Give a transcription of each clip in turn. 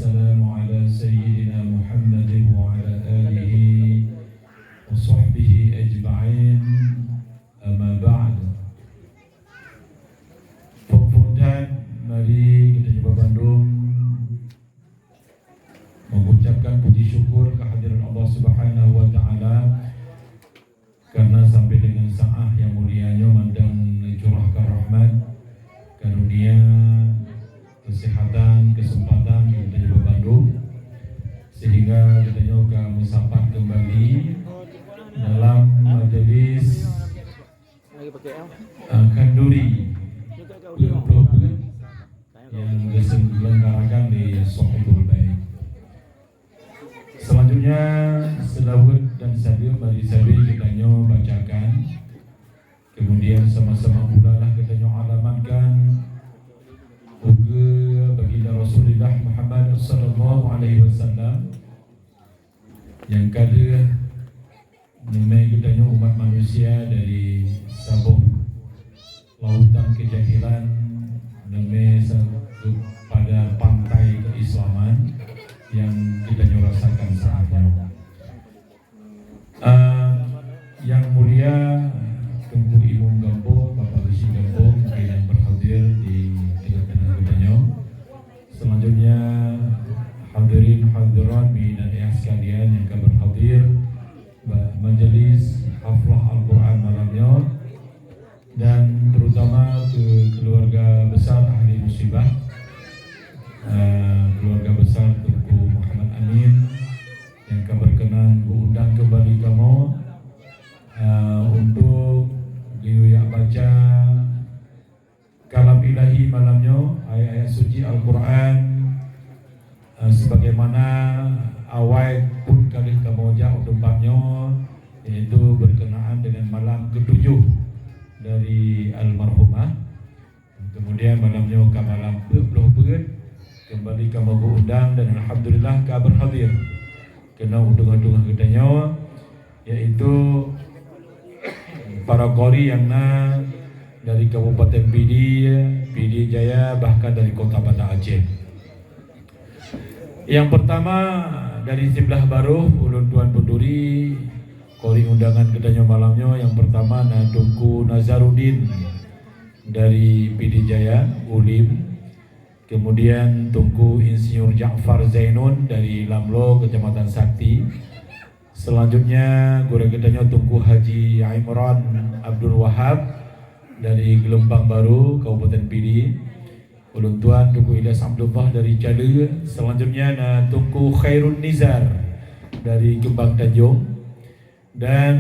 والسلام على سيدنا محمد وعلى آله وصحبه أجمعين. أما بعد. Pembukaan mari kita coba Bandung mengucapkan puji syukur kehadiran Allah Subhanahu wa taala karena sampai dengan saat yang mulianya mandang curahkan rahmat, karunia, kesehatan, kesempatan kita coba Bandung sehingga kita juga musapat kembali dalam majelis Kanduri yang diselenggarakan di Sohibul Bait. Selanjutnya selawat dan salam bagi sahabat kita bacakan. Kemudian sama-sama pula lah kita alamatkan uga baginda Rasulullah Muhammad sallallahu alaihi wasallam yang kada namai kita umat manusia dari sabuk lautan kejahilan namai pada pantai keislaman yang kita rasakan saatnya. Yang mulia Tunku Imam Gambong, Bapak Besi Gambong yang berhadir di tengah-tengah kitanya. Selanjutnya hadirin hadirat dan yang sekalian yang akan berhadir majelis haflah Al-Quran malamnya, dan terutama ke keluarga besar ahli musibah, keluarga besar Tunku Muhammad Amin yang akan berkenan diundang kembali kamu untuk diuyak baca kalam ilahi malamnya, ayat-ayat suci Al-Quran sebagaimana awal pun kali kamu jauh tempatnya, yaitu berkenaan dengan malam ketujuh dari almarhumah. Kemudian malamnya ke malam ke-20 kembali kamu diundang dan alhamdulillah kabar hadir kena undangan katanya, yaitu para qori yang dari Kabupaten PD Jaya, bahkan dari Kota Banda Aceh. Yang pertama dari sebelah baru Ulun Tuan Penduri qori undangan katanya malamnya. Yang pertama Tunku Nazarudin dari PD Jaya Ulim. Kemudian Tunku Insinyur Ja'far Zainun dari Lamlo Kecamatan Sakti. Selanjutnya guru kitanya Tunku Haji Imran Abdul Wahab dari Gelembang Baru Kabupaten PD. Ulun Tuan Tunku Ilyas Abdullah dari Cale. Selanjutnya Tunku Khairun Nizar dari Kembang Tanjung. Dan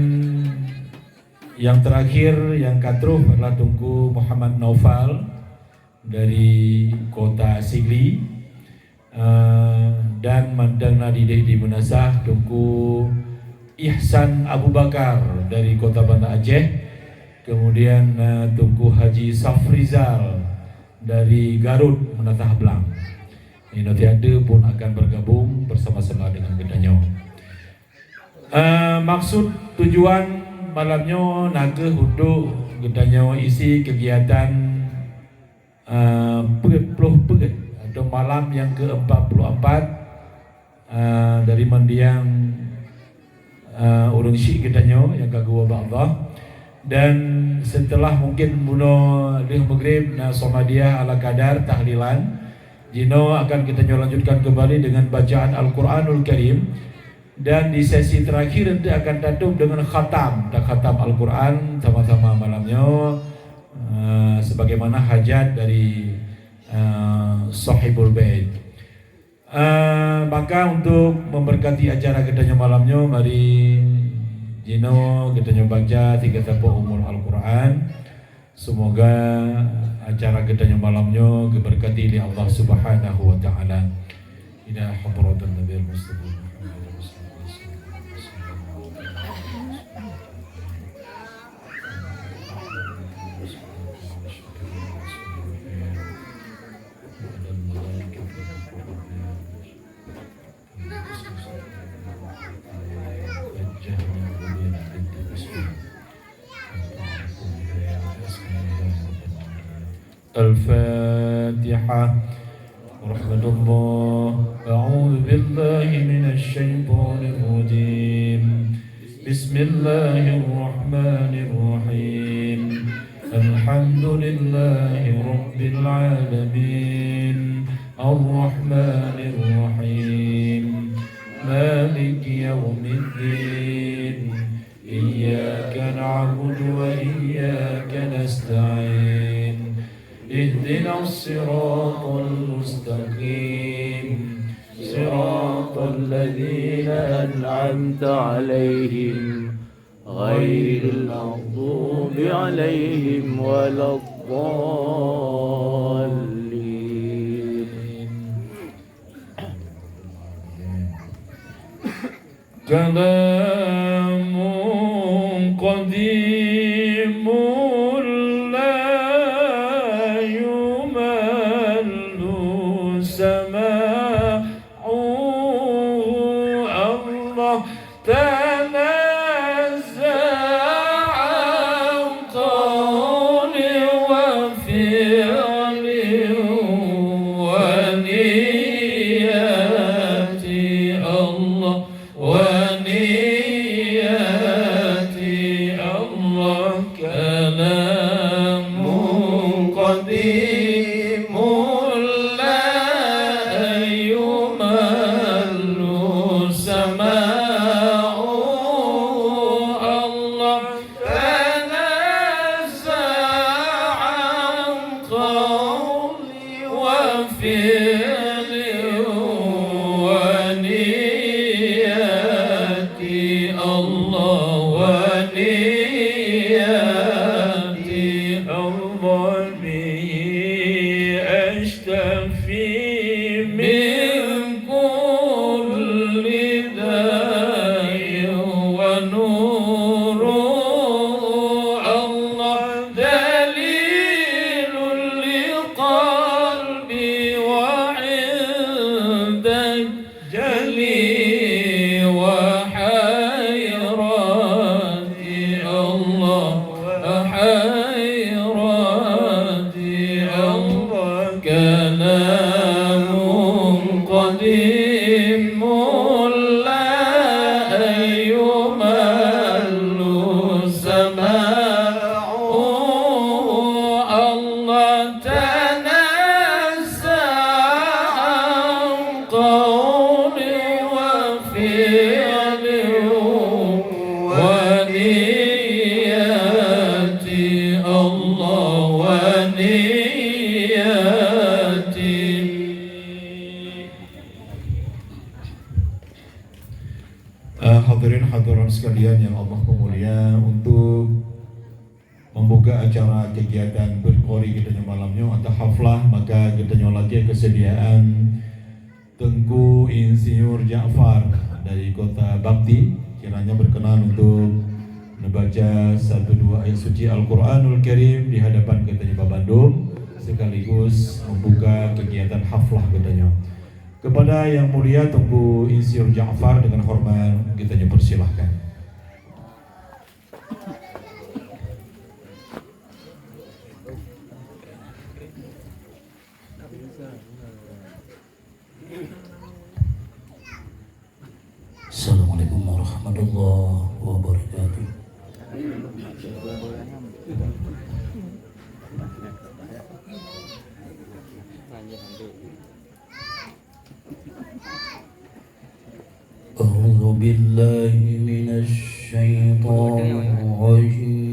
yang terakhir yang katruh adalah Tunku Muhammad Naufal dari Kota Sigli, dan mandang nadideh di Menasah Tunku Ihsan Abu Bakar dari Kota Banda Aceh. Kemudian Tunku Haji Safrizal dari Garut Menatah Belang. Ini nanti ada pun akan bergabung bersama-sama dengan kitanya. Maksud tujuan malamnya naga untuk kitanya isi kegiatan peget atau malam yang ke-44 dari mendiang urang syik kitanya yang kagua ba'dah. Dan setelah mungkin bunuh di maghrib somadiah ala kadar tahlilan, Jino akan kita lanjutkan kembali dengan bacaan Al-Quranul Karim. Dan di sesi terakhir nanti akan tutup dengan khatam Al-Quran sama-sama malamnya, sebagaimana hajat dari Sohibul Bait. Maka untuk memberkati acara kitanya malamnya, mari Jino kitanya baca 3 tabuh umur Al-Quran. Semoga acara kitanya malamnya diberkati oleh Allah Subhanahu wa taala. Ila hadratin Nabi Mustafa. Al-Fatihah. أحمد الله. أعوذ بالله من الشيطان الرجيم. بسم الله الرحمن الرحيم. الحمد لله رب العالمين الرحمن الرحيم مالك يوم الدين إياك نعبد وإياك نستعين اهدنا الصراط المستقيم صراط الذين أنعمت عليهم غير المغضوب عليهم ولا الضالين. كلام قديم لا يمل سماعه الله تنزع عن قول وفعل ونيات الله ونيات الله. كلام قديم لا يمل سماعه الله تنزع عن قول وفعل ونيات الله ونيات الله. به أشتفي من كل داء ونور الله دليل لقلبي وعند جلي وحيرتي الله حيرتي الله. كلام قديم لا يمل سماعه الله تنزع عن قول وفعل ونيات الله ونيات. Hadirin hadirat sekalian yang Allah mulia, untuk membuka acara kegiatan berkori kita malamnya atau haflah, maka kita lagi kesediaan Tengku Insinyur Ja'far dari Kota Bakti kiranya berkenan untuk membaca 1-2 ayat suci Al-Quranul Karim di hadapan Ketanya Bandung sekaligus membuka kegiatan haflah katanya. Kepada yang mulia Tengku Insinyur Ja'far dengan hormat kita persilahkan. Assalamualaikum warahmatullahi wabarakatuh. A'udzu billahi minasy syaithanir rajim.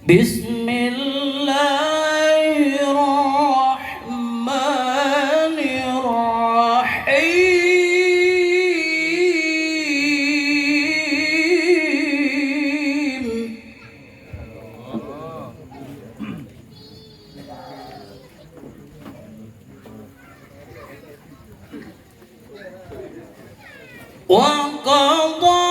Bismillahirrahmanirrahim. Wa qadha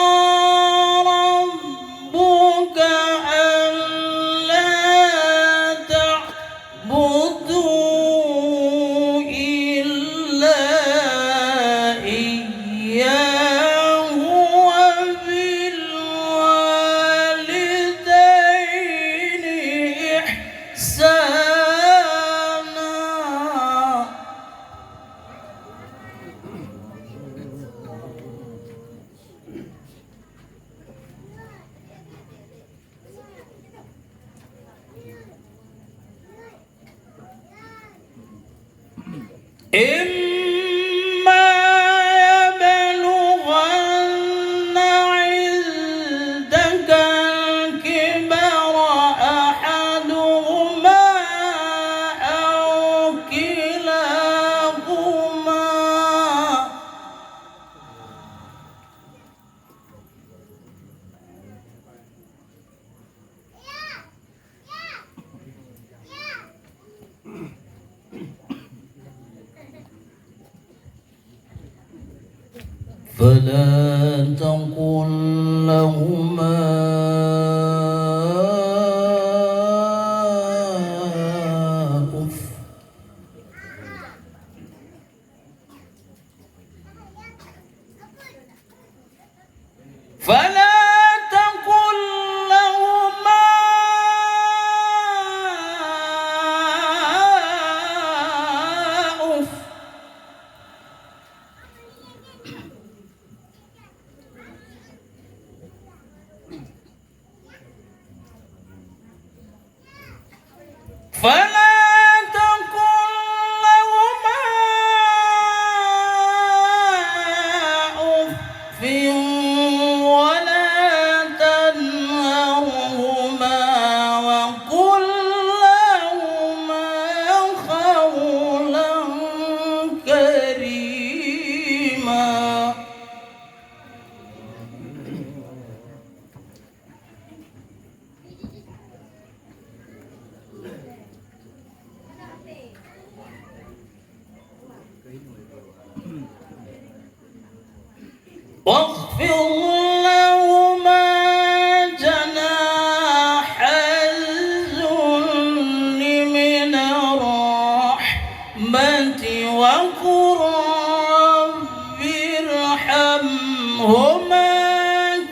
فلا تقل لهما أف فلا تقل لهما أف فلا تقل لهما أف ولا تنهرهما وقل لهما قولا كريما واخفض لهما جناح الذل من الرحمة وقل رب ارحمهما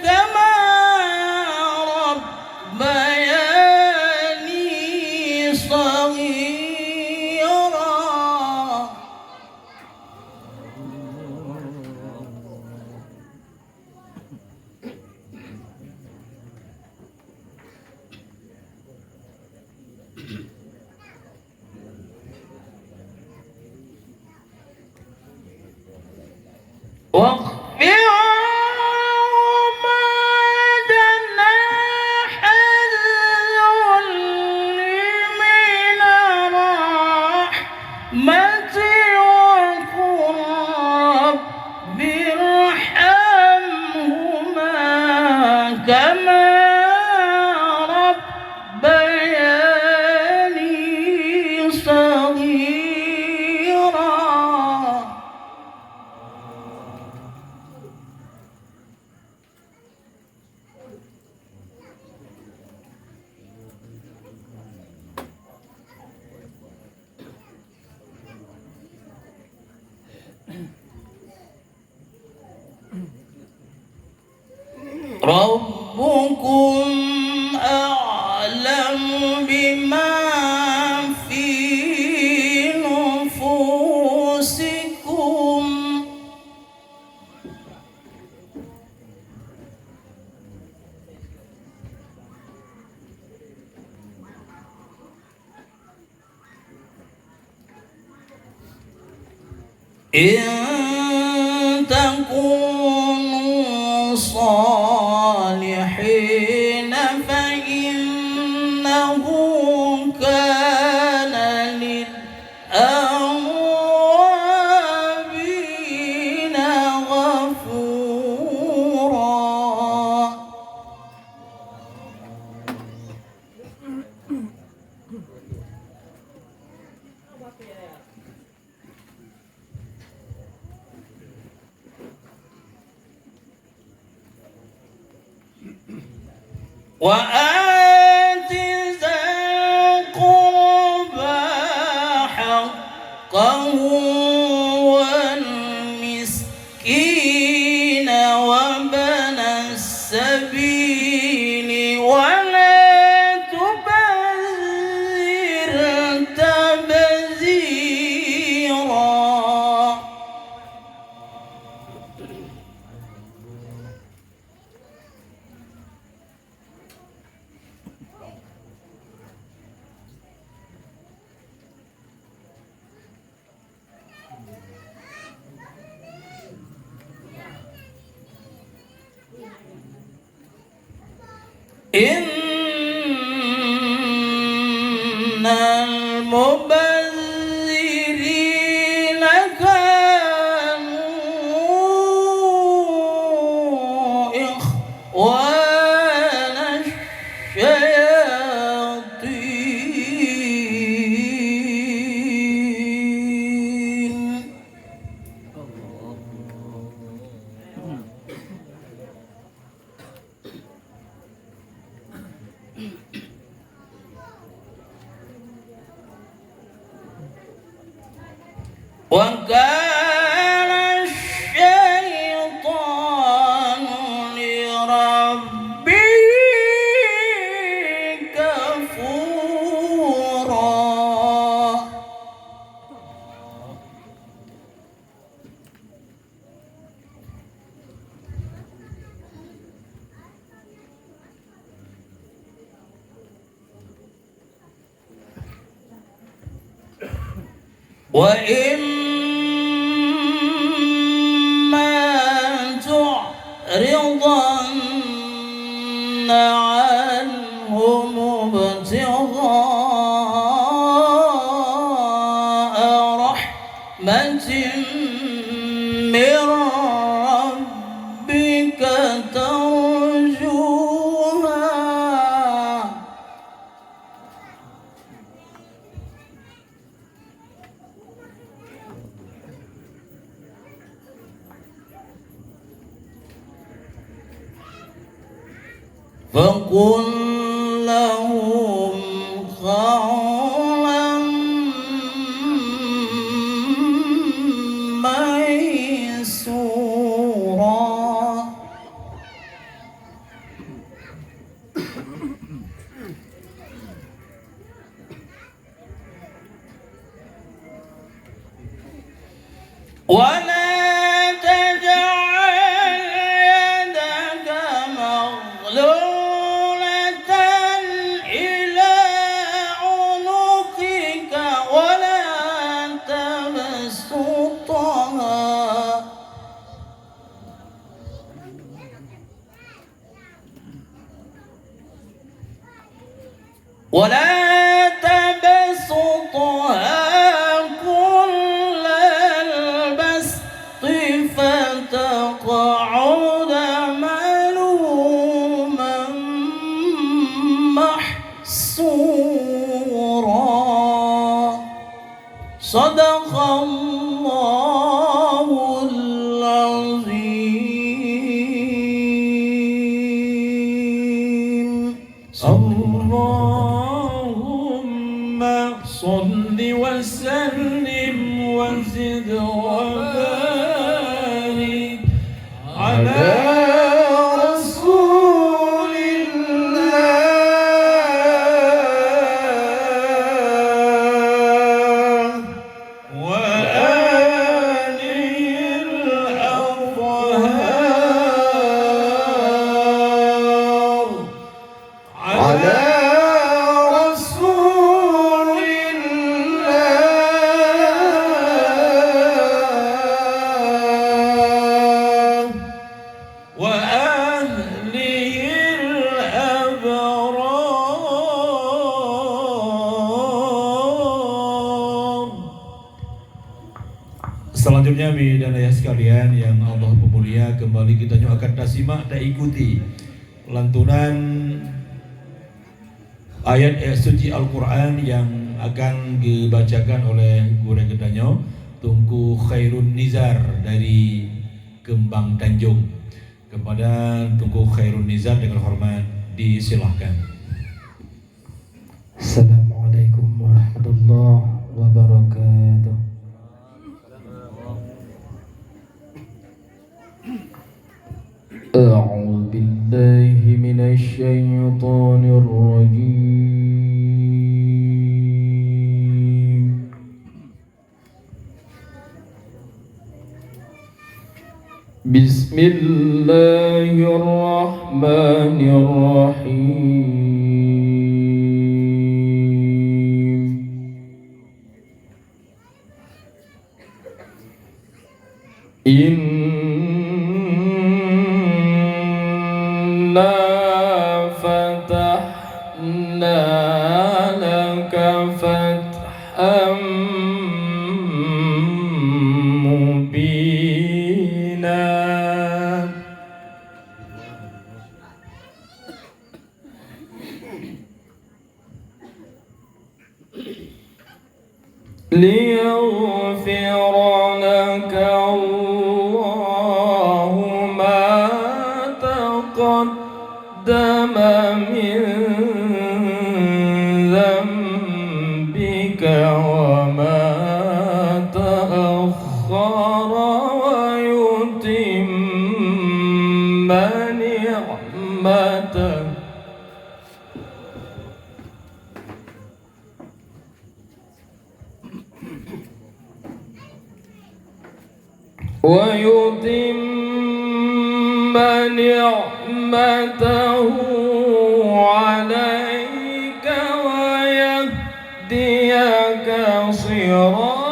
كما ربياني صغيرا واخفض لهما جناح الذل من الرحمة وقل رب ارحمهما كما ربياني صغيرا ربكم أعلم بما في نفوسكم إن تكونوا صالحين فإنه كان للأوابين غفورا وآت ذا القربى حقه والمسكين وابن السبيل ولا تبذر تبذيرا إن المبذرين كانوا إخوان الشياطين وكان الشيطان لربه كفورا. وإما تعرضن عنهم ابتغاء رحمة من ربك ترجوها فقل لهم قولا ميسورا. ولا تجعل يدك مغلولة إلى عنقك ولا تبسطها كل البسط فتقعد ملوما محسورا. صدق الله العظيم. اللهم صل وسلم وزد وبارك على رسول الله وآله الأطهار على رسول الله وأهله الأبرار. Selanjutnya bidan ayah sekalian yang Allah pemulia, kembali kita akan simak dan ikuti lantunan ayat suci Al-Quran yang akan dibacakan oleh Guru Kedanyo Tunku Khairun Nizar dari Kembang Tanjung. Kepada Tunku Khairun Nizar dengan hormat disilahkan. Assalamualaikum warahmatullahi wabarakatuh. أعوذ بالله من الشيطان الرجيم. بسم الله الرحمن الرحيم. إنا فتحنا لك فتحا مبينا ليغفر لك الله ما تقدم من ذنبك وما تأخر نعمته ويتم نعمته عليك ويهديك صراطا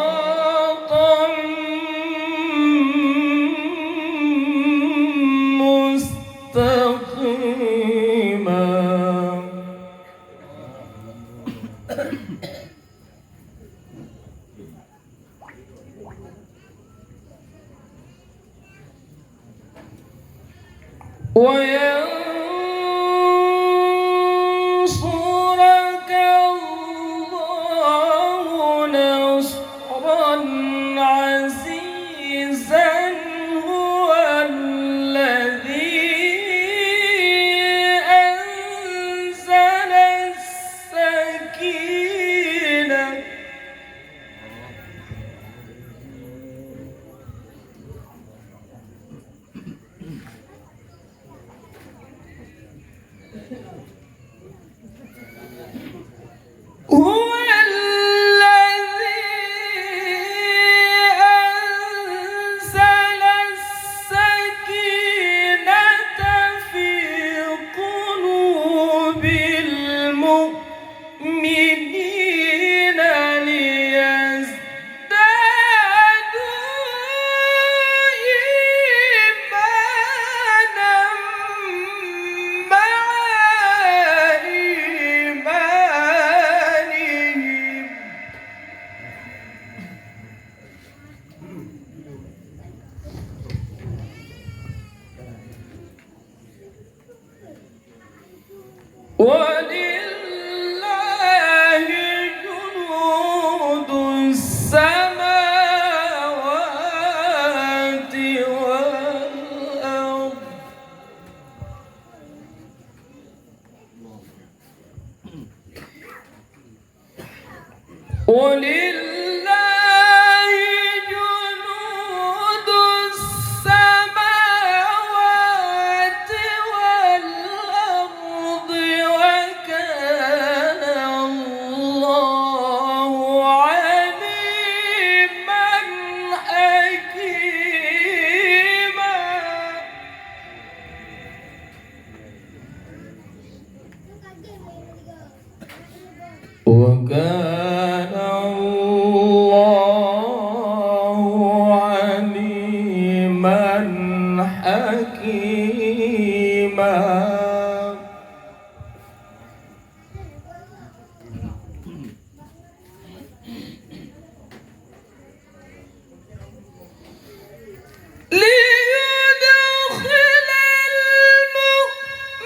مستقيما. وينصرك الله نصرا عزيزا هو الذي أنزل السكينة هو الذي أنزل السكينة في قلوب المؤمنين ليزدادوا إيمانا مع إيمانهم. ولله جنود السماوات والأرض ولله جنود السماوات والأرض وكان الله عليما حكيما. وكان الله عليما حكيما. ليدخل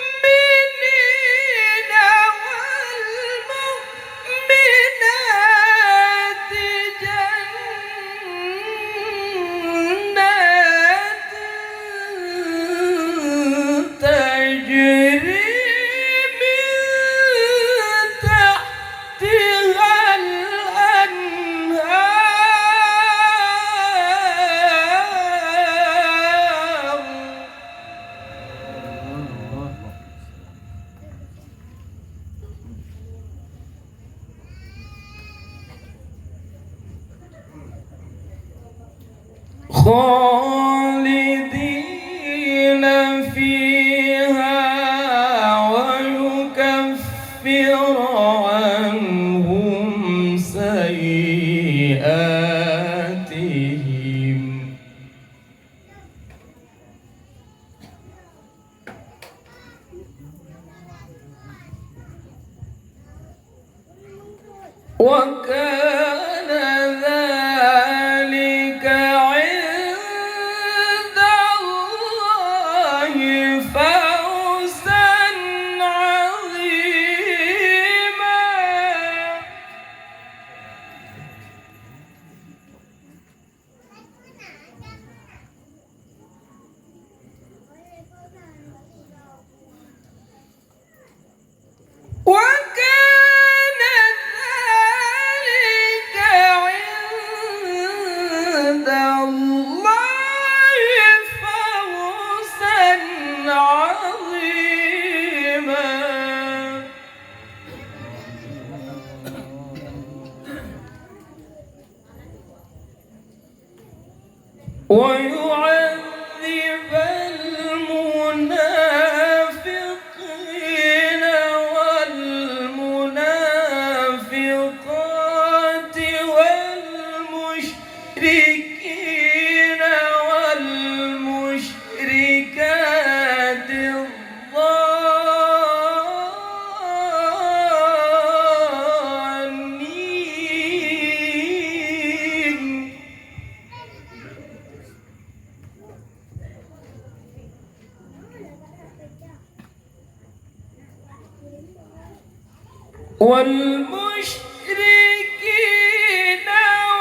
المؤمنين والمؤمنات جنات تجري من تحتها الأنهار خالدين فيها ويكفر عنهم سيئاتهم وكان ذلك عند الله فوزا عظيما. وكان ذلك عند الله فوزا والمشركين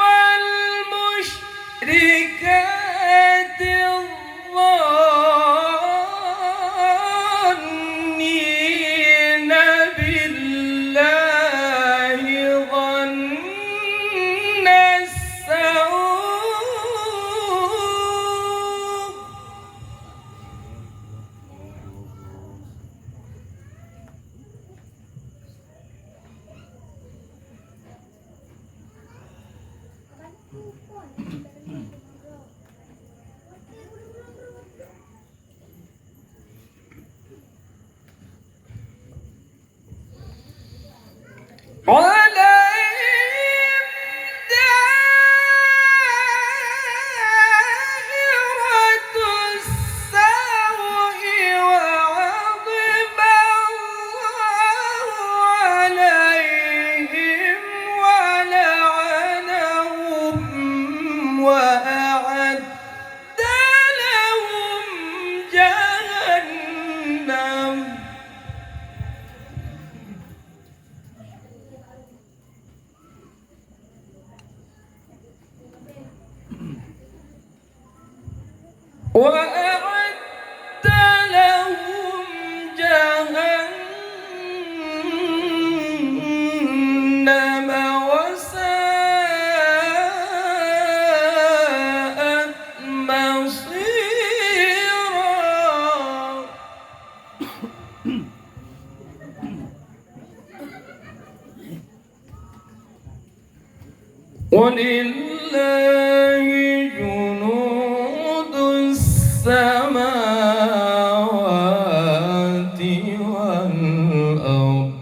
والمشركات الظانين بالله ظن السوء عليهم دائرة السوء وغضب الله عليهم ولعنهم وأعد لهم جهنم وأعد لهم جهنم وساءت مصيرا ولله جنود السماوات والأرض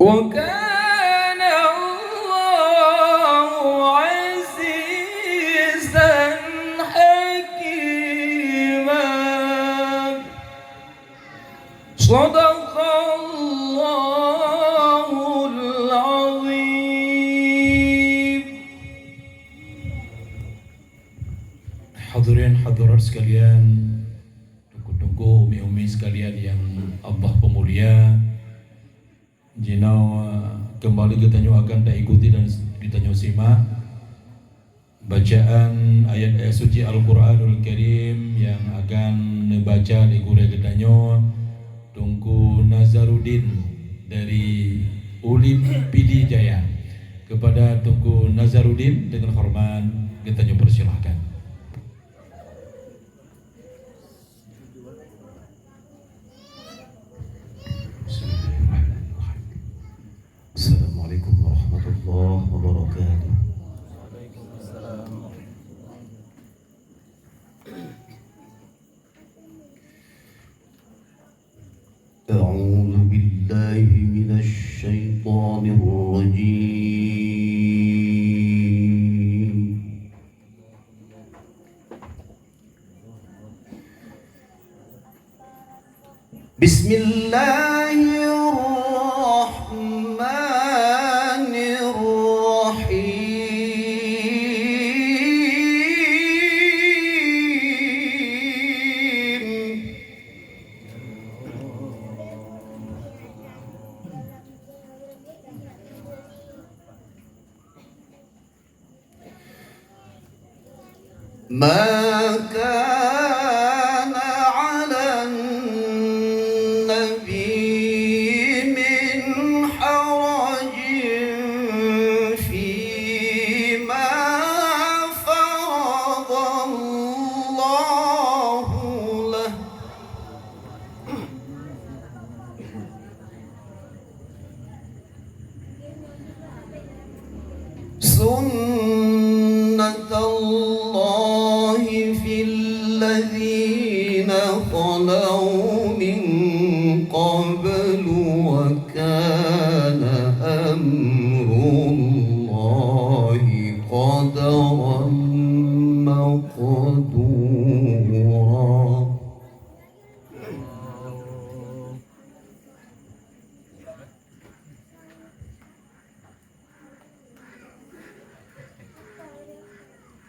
وكان الله عزيزا حكيما صدق الله العظيم. Hadirin hadirat sekalian, tunggu-tunggu umi-umi sekalian yang Allah pemulia, jinau kembali kita akan tak ikuti dan kita simak bacaan ayat-ayat suci Al-Quranul Karim yang akan dibaca di gure gedanyo Tungku Nazaruddin dari Ulip PD Jaya. Kepada Tungku Nazaruddin dengan hormat kita persilahkan. Assalamualaikum warahmatullahi wabarakatuh. أعوذ بالله من الشيطان الرجيم. بسم الله الرحمن الرحيم. ما كان على النبي من حرج فيما فرض الله له. سنة الله في الذين خلوا من قبل وكان أمر الله قدرا مقدورا.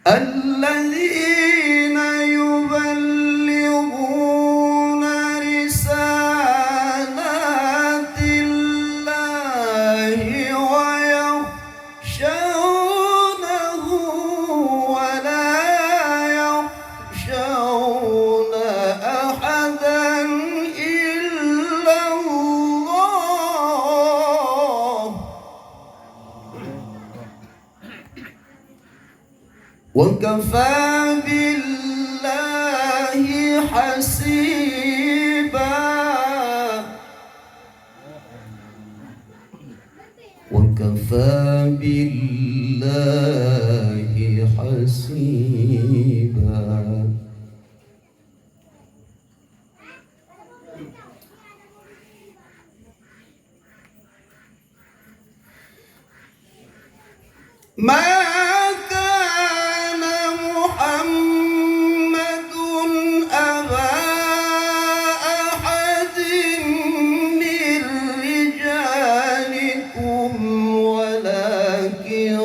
الذين وكفى بالله حسيبا وكفى بالله حسيبا ما كان محمد أبا أحد من رجالكم ولكن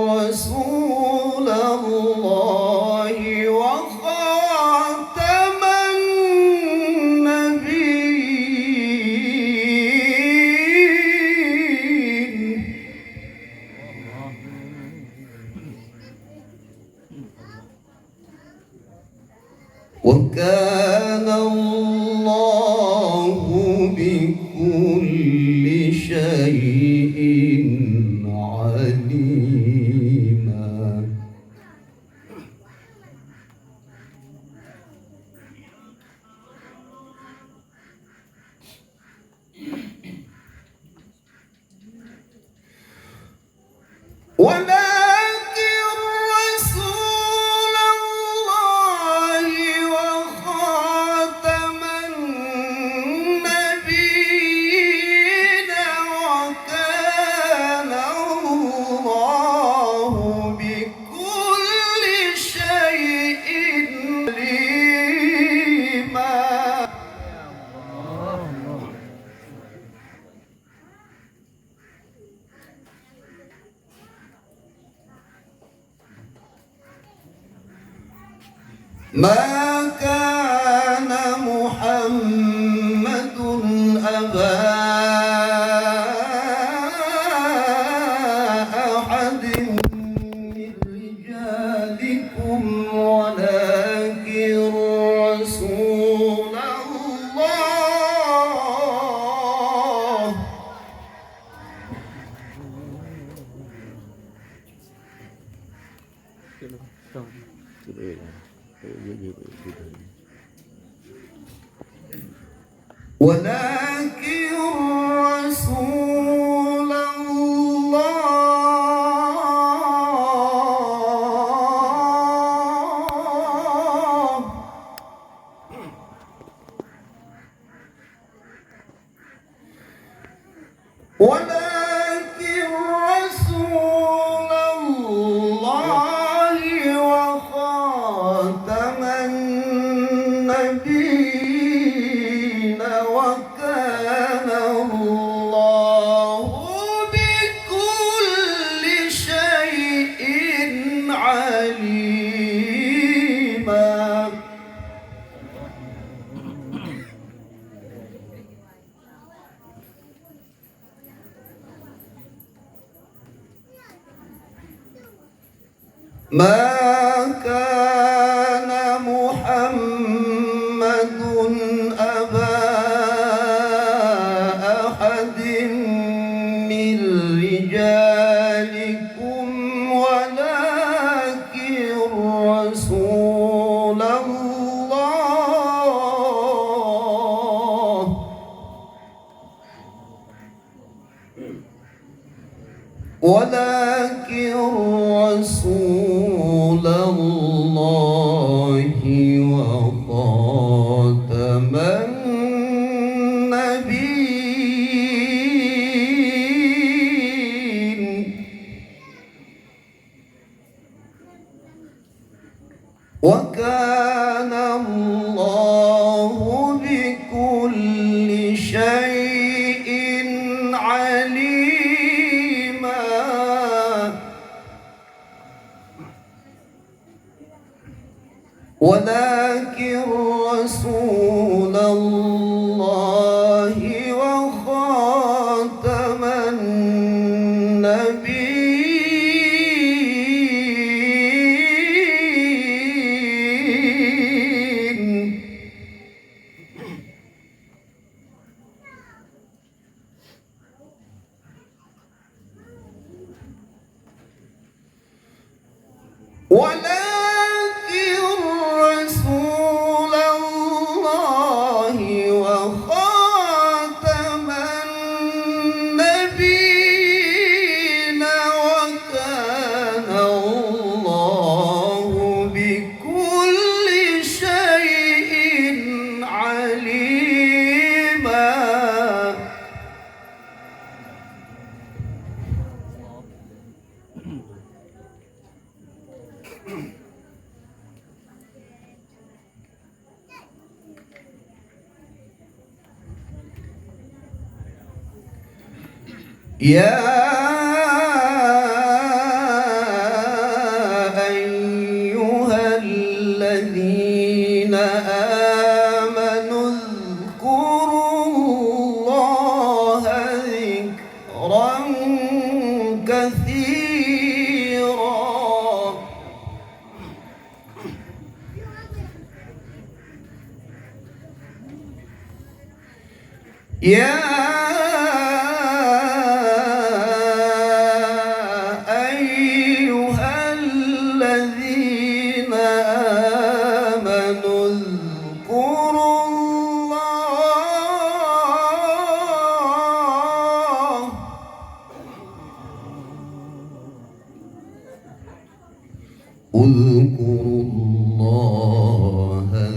رسول الله وخاتم النبيين وكان الله بكل شيء عليما ولكن رسول الله وخاتم النبيين وكان الله بكل شيء عليما ما كان محمد أبا أحد من رجالكم ولكن رسول الله ولكن رسول الله ولكن رسول الله وخاتم النبيين وكان الله بكل شيء عليما ما كان محمد أبا أحد من رجالكم ولكن رسول الله ولكن رسول الله وخاتم النبيين وكان الله بكل شيء عليما ولكن رسول الله وخاتم النبيين ولا يا أيها الذين آمنوا اذكروا الله ذكرا كثيرا يا أيها الذين آمنوا اذكروا الله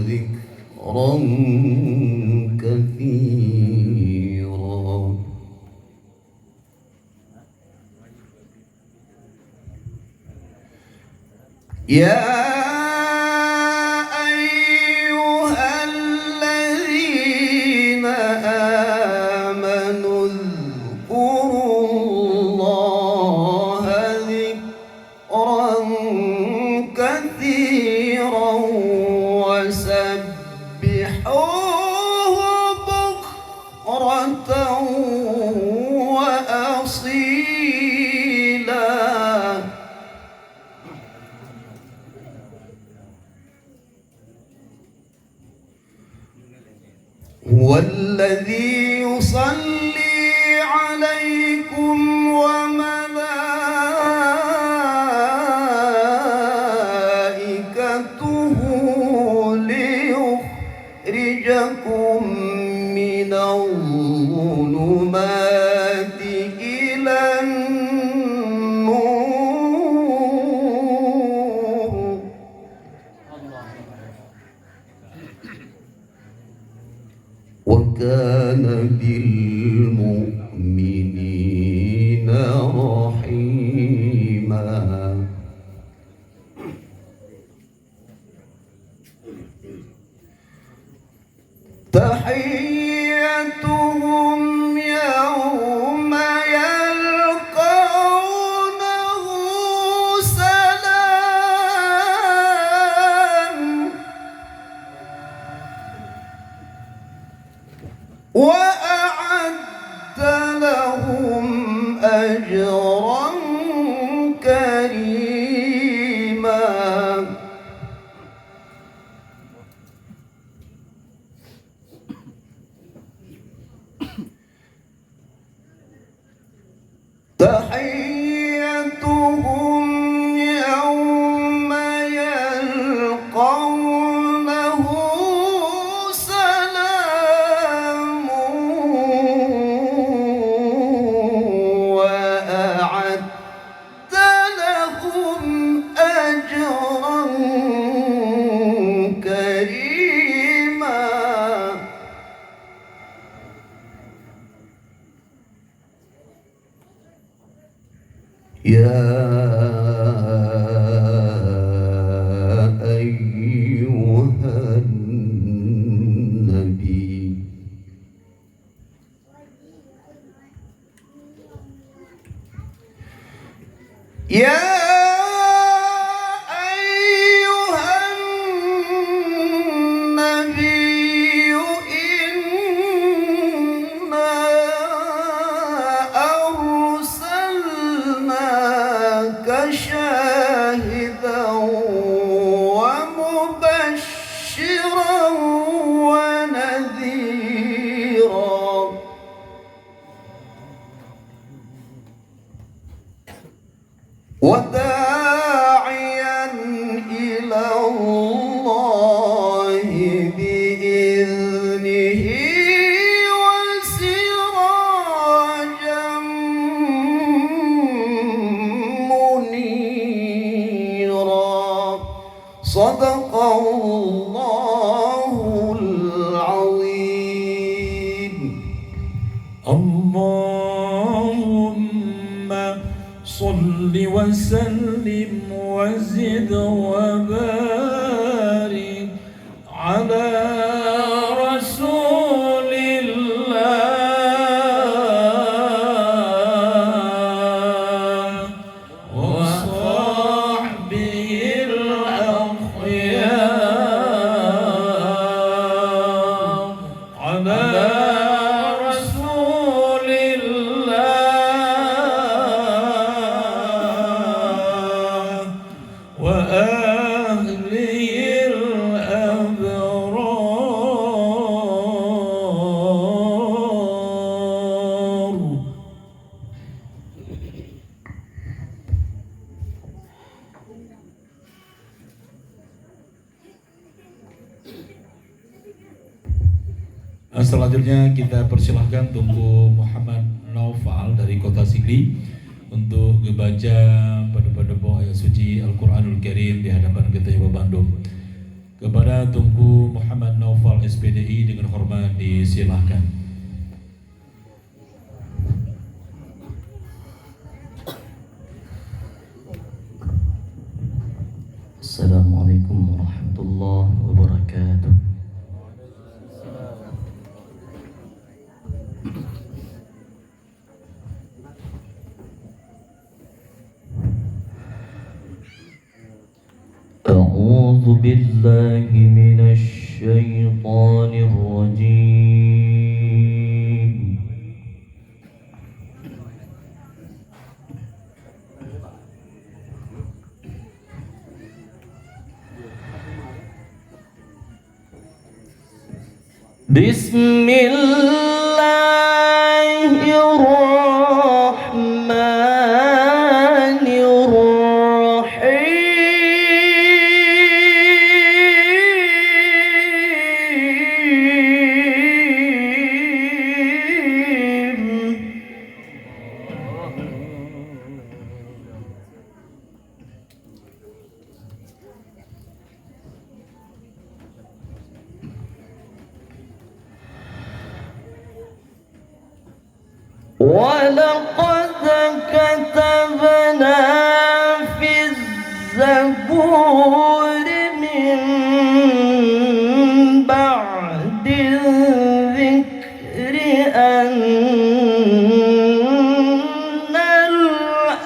ذكرا كثيرا يا أيها الذين آمنوا اذكروا الله ذكرا كثيرا وسبحوه بكرة وأصيلا هو الذي يصلي عليكم وملائكته ليخرجكم من الظلمات إلى النور وكان بالمؤمنين رحيما تحيتهم يوم يلقونه سلام وأعد لهم أجرا كريما تحيتهم يوم يلقونه سلام وأعد لهم أجرا كريما يا أيها النبي يا أيها النبي إنا أرسلناك شاهدا ومبشرا ونذيرا وداعيا إلى الله بإذنه وسراجا منيرا صدق الله العظيم اللهم صل وسلم وزد وبارك على رسول الله وصحبه الأخيار على رسول الله وأهله الأبرار. Selanjutnya kita persilahkan Tunku Muhammad Naufal dari Kota Sigli untuk membaca pada ayat suci Al-Quranul Karim di hadapan Ketua Ibu Bandung. Kepada Tunku Muhammad Naufal SPDI dengan hormat disilahkan. Assalamualaikum warahmatullahi wabarakatuh. أعوذ بالله من الشيطان الرجيم. بسم الله الرحمن الرحيم. ولقد كتبنا في الزبور من بعد الذكر أن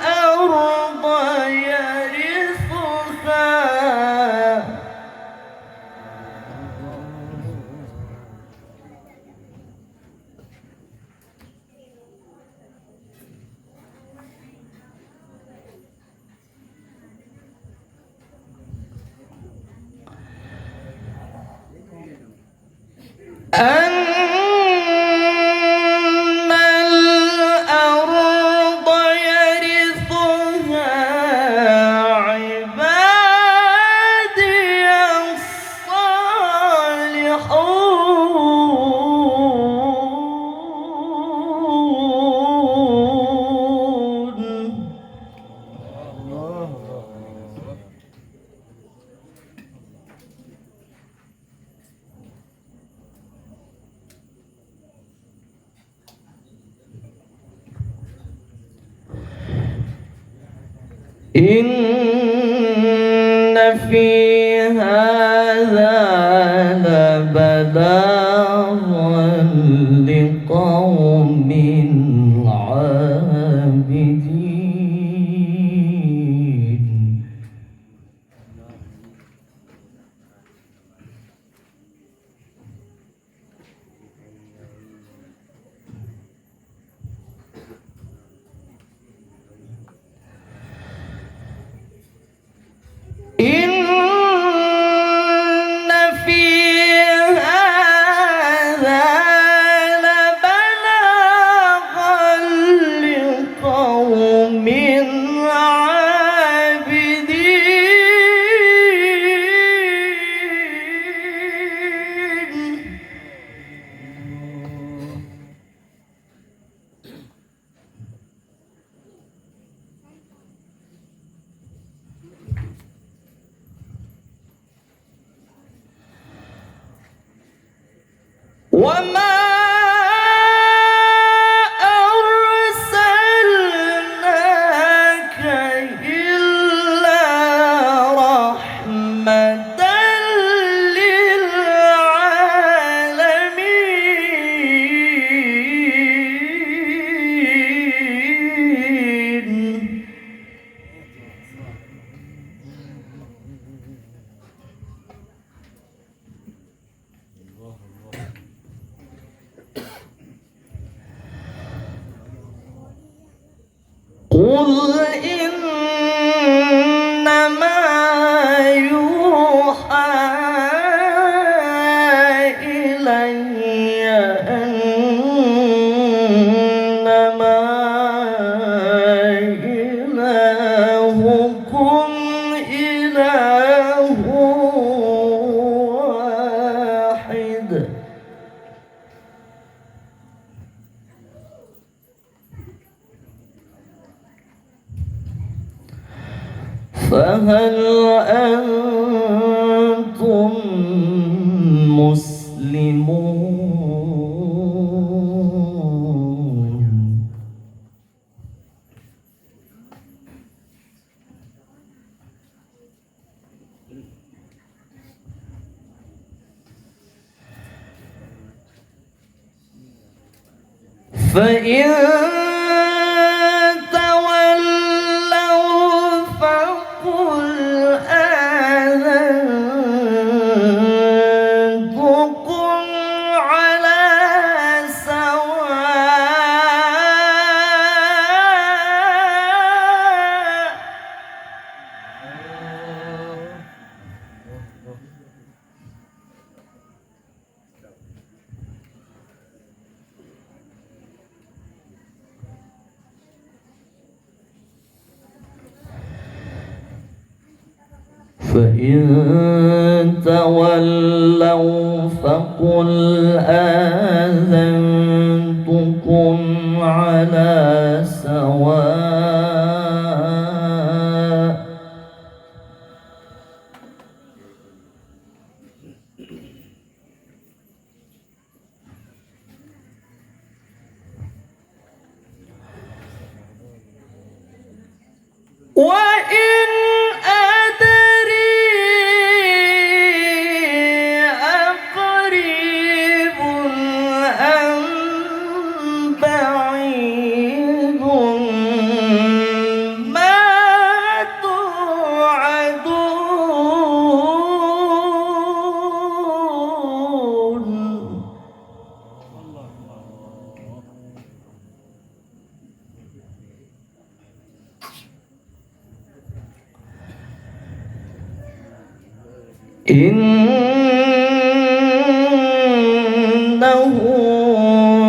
الأرض يرثها أن الأرض يرثها عبادي الصالحون. إن في هذا لبلاغا لقوم عابدين. إن في هذا لبلاغا فهل أنتم مسلمون؟ فإن تولوا فقل آذنتكم على سواء. فإن تولوا فقل آذنتكم على سواء. وإن أقريب أم بعيد ما توعدون. إنه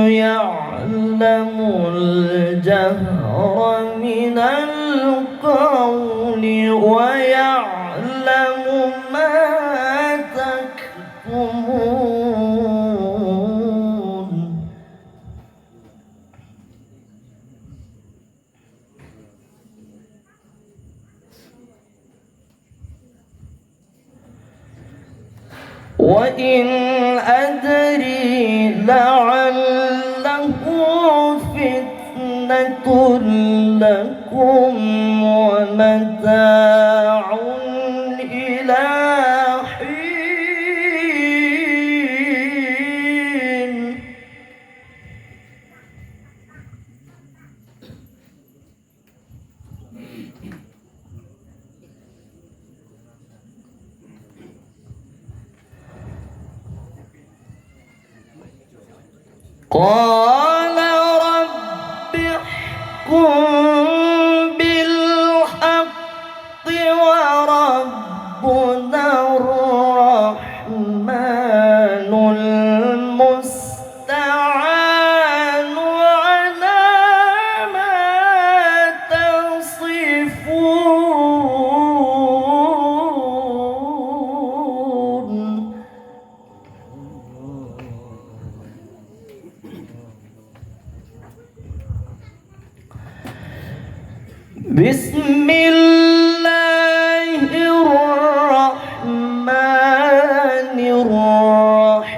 يعلم الجهر من القول ويعلم ما تكتمون. وإن أدري لعله فتنة لكم ومتاع إلى حين. قال رب احكم بالحق وربنا الرحمن المستعان على ما تصفون. بسم الله الرحمن الرحيم.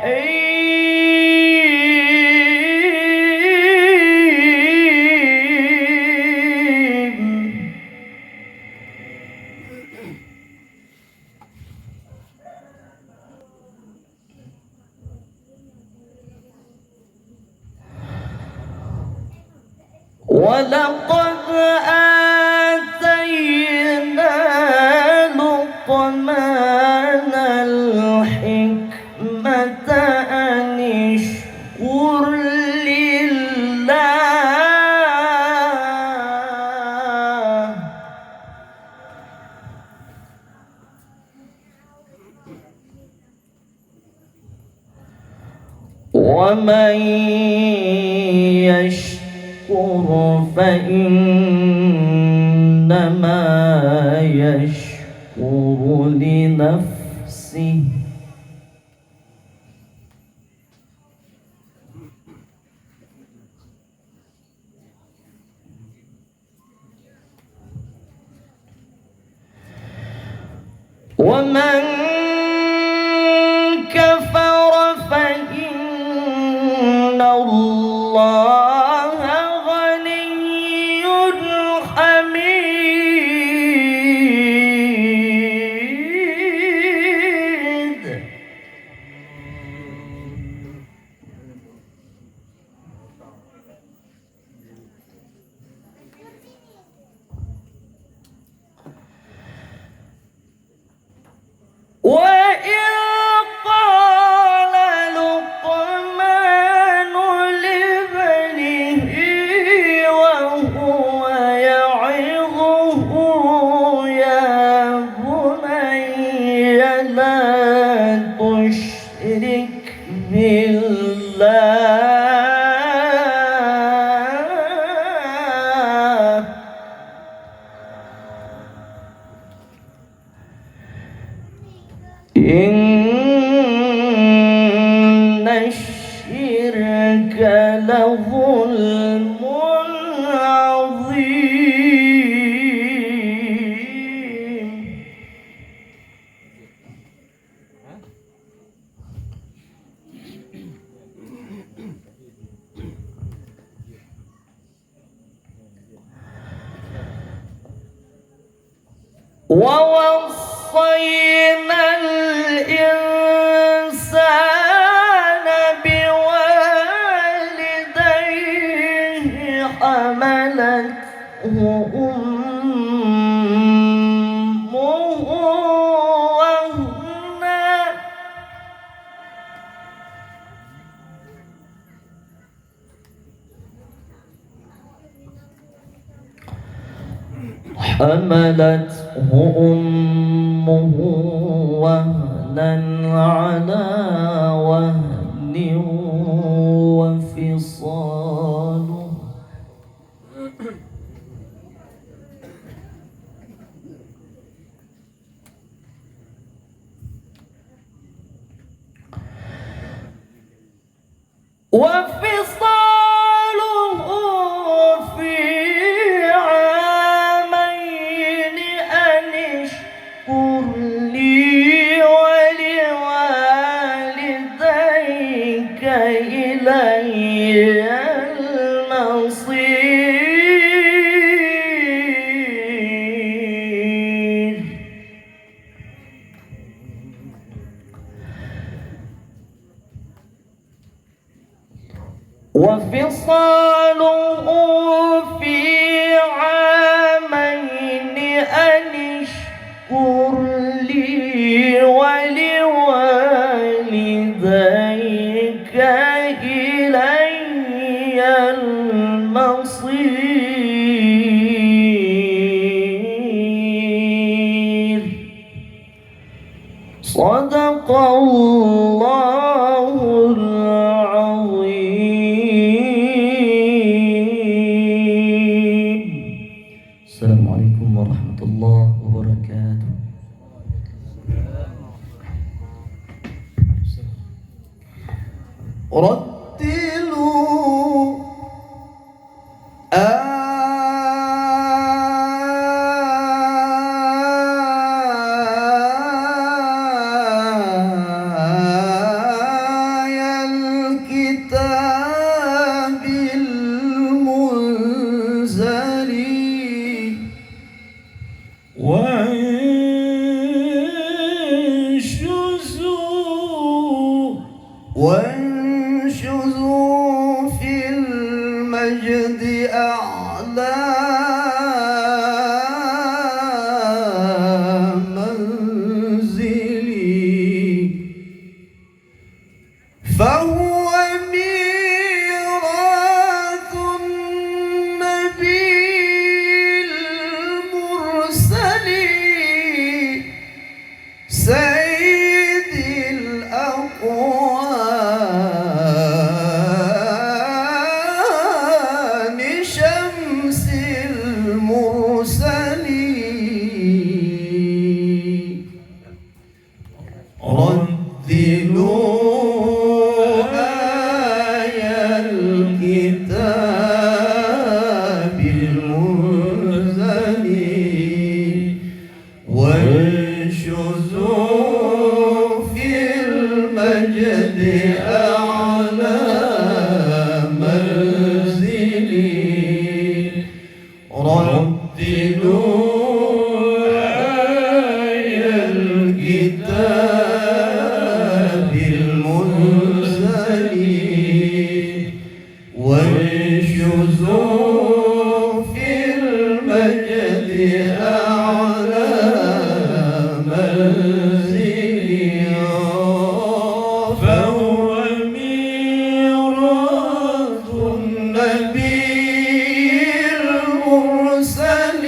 ولقد آتينا لقمان الحكمة أن اشكر لله. ومن يشكر فإنما يشكر لنفسه. ومن كفر فإن الله غني حميد. وإذ قال لقمان لابنه وهو يعظه يا بني لا تشرك بالله إن الشرك لظلم عظيم. ووصينا الإنسان بوالديه حملته أمه وهنا حملته أمه وهنا على وهن وفصاله في عامين أن اشكر لي ولوالديك إلي المصير. وفصاله في عامين أن اشكر لي ولوالديك إلي المصير. صدق الله العظيم. السلام عليكم ورحمة الله وبركاته. رتلوا آية الكتاب المنزل وانشزوا وانشزوا أعلى منزلي فهو ميراث النبي المرسل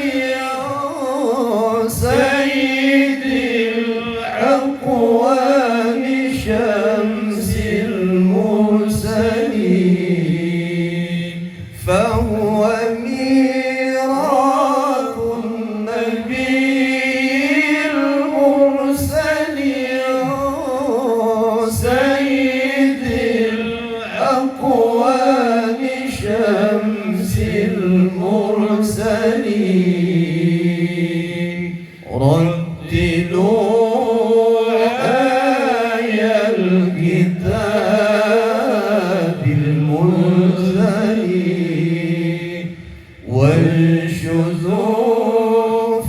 سيد الأكوان شمس المرسلين فهو ميراث النبي المرسل سيد الأكوان شمس المرسلين رددوا آي الكتاب المنزل وانشزوا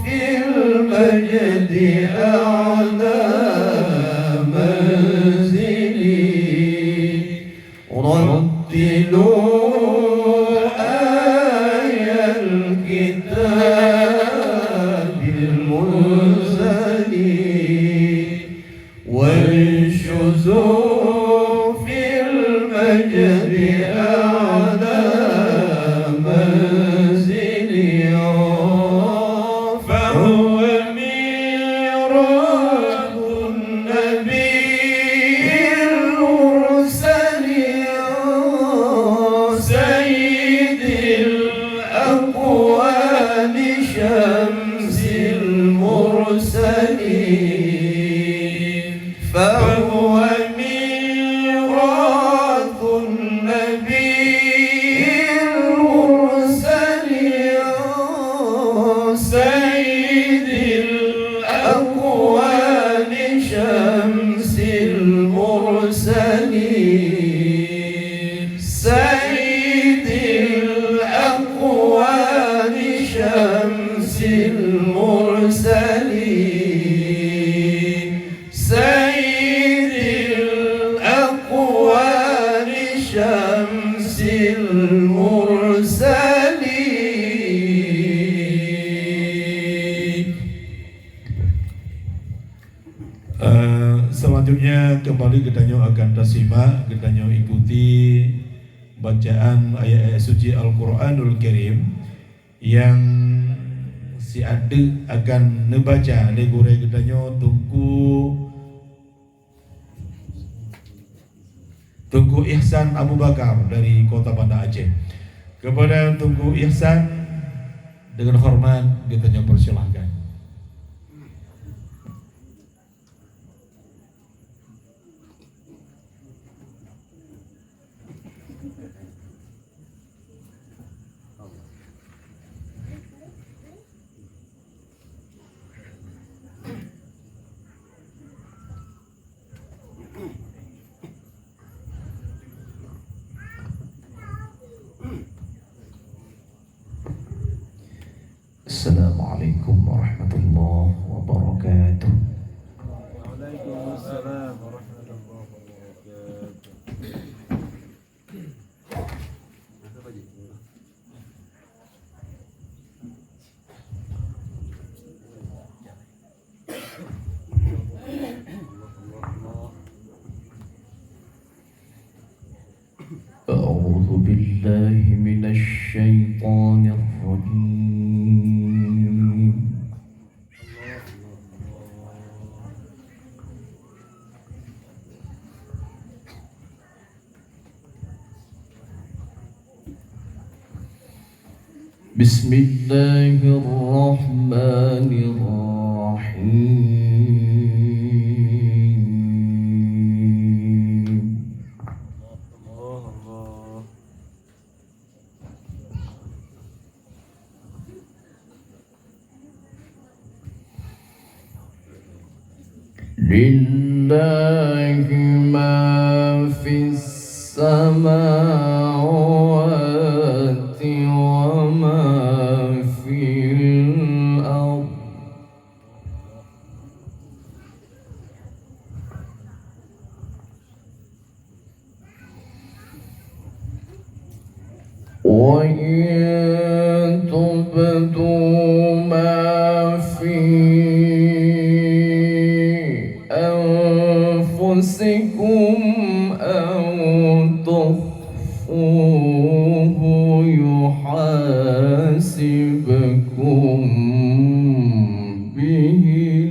في المجد أعلى منزلي رددوا آي الكتاب المنزل وانشزوا في المجد أعلى منزلي فهو ميراث النبي المرسل سيد الأكوان شمس المرسلين فهو ميراث النبي المرسل سيد الأكوان شمس المرسلين سيد الأكوان شمس المرسلين سيد الأكوان شمس المرسلين. Selanjutnya kembali kita akan simak, kita ikuti bacaan ayat-ayat suci Al-Quranul Karim yang si Ade akan membaca legure kita Tunku Ihsan Abu Bakar dari Kota Banda Aceh. Kepada Tunku Ihsan dengan hormat kita persilahkan. Assalamualaikum warahmatullahi wabarakatuh. Waalaikumsalam warahmatullahi wabarakatuh. أعوذ بالله من الشيطان الرجيم. بسم الله الرحمن الرحيم. لله ما في السماوات وما في الأرض وإن تبدوا ما في في أنفسكم أو تخفوه يحاسبكم به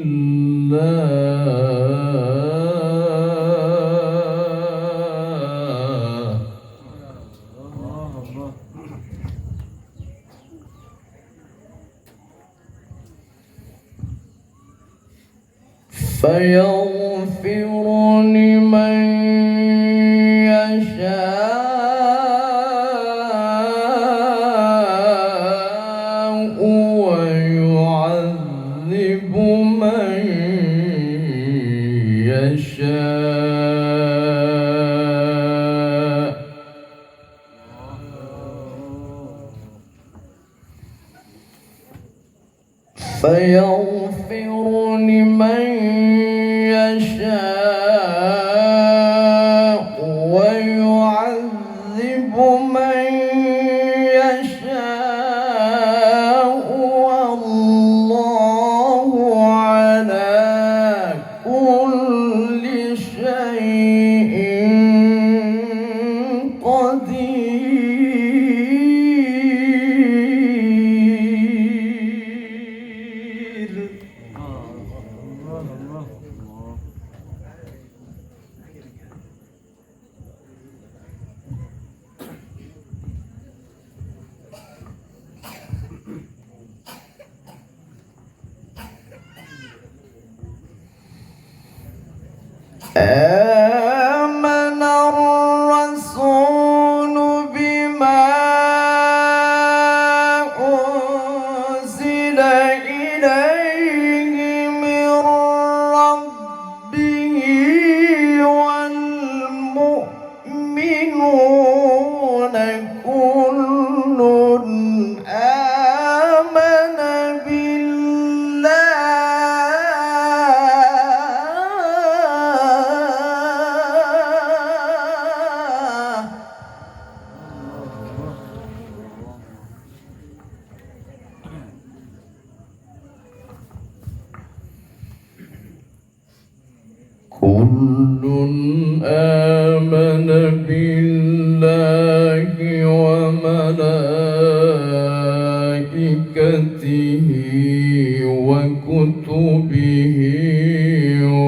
الله فيغفر لمن يشاء ويعذب من يشاء فيغفر لمن يشاء ويعذب من يشاء والله على كل شيء قدير. آمن الرسول بما أنزل إليه من ربه والمؤمنون كل آمن بالله كل آمن بالله وملائكته وكتبه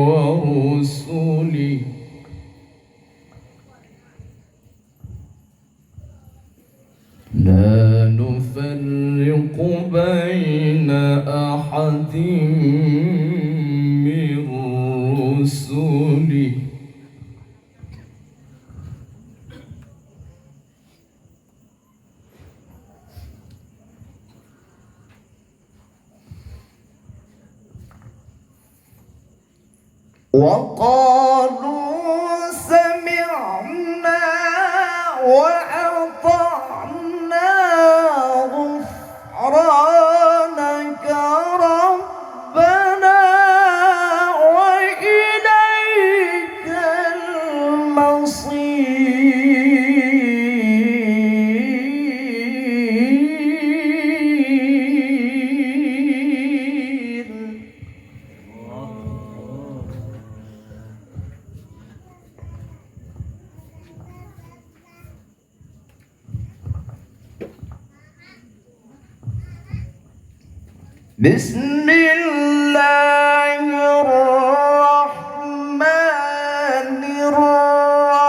ورسله لا نفرق بين أحد من رسله وقالوا سمعنا وأطعنا غفرانك ربنا وإليك المصير. بسم الله الرحمن الرحيم.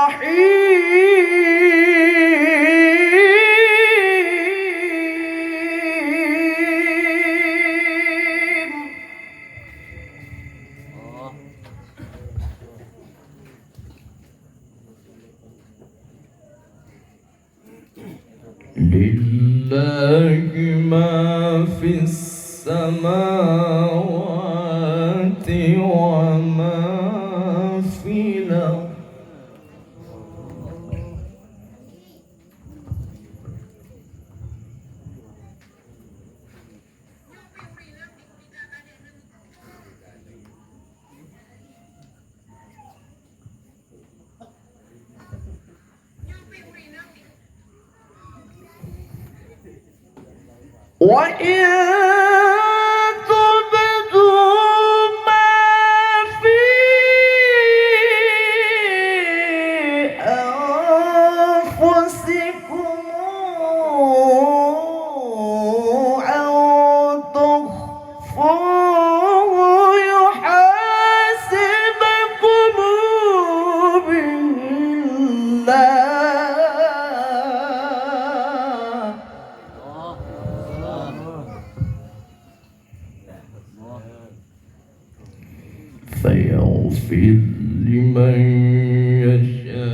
لله ما في السماوات وما في الأرض. وإن تبدوا يغفر لمن يشاء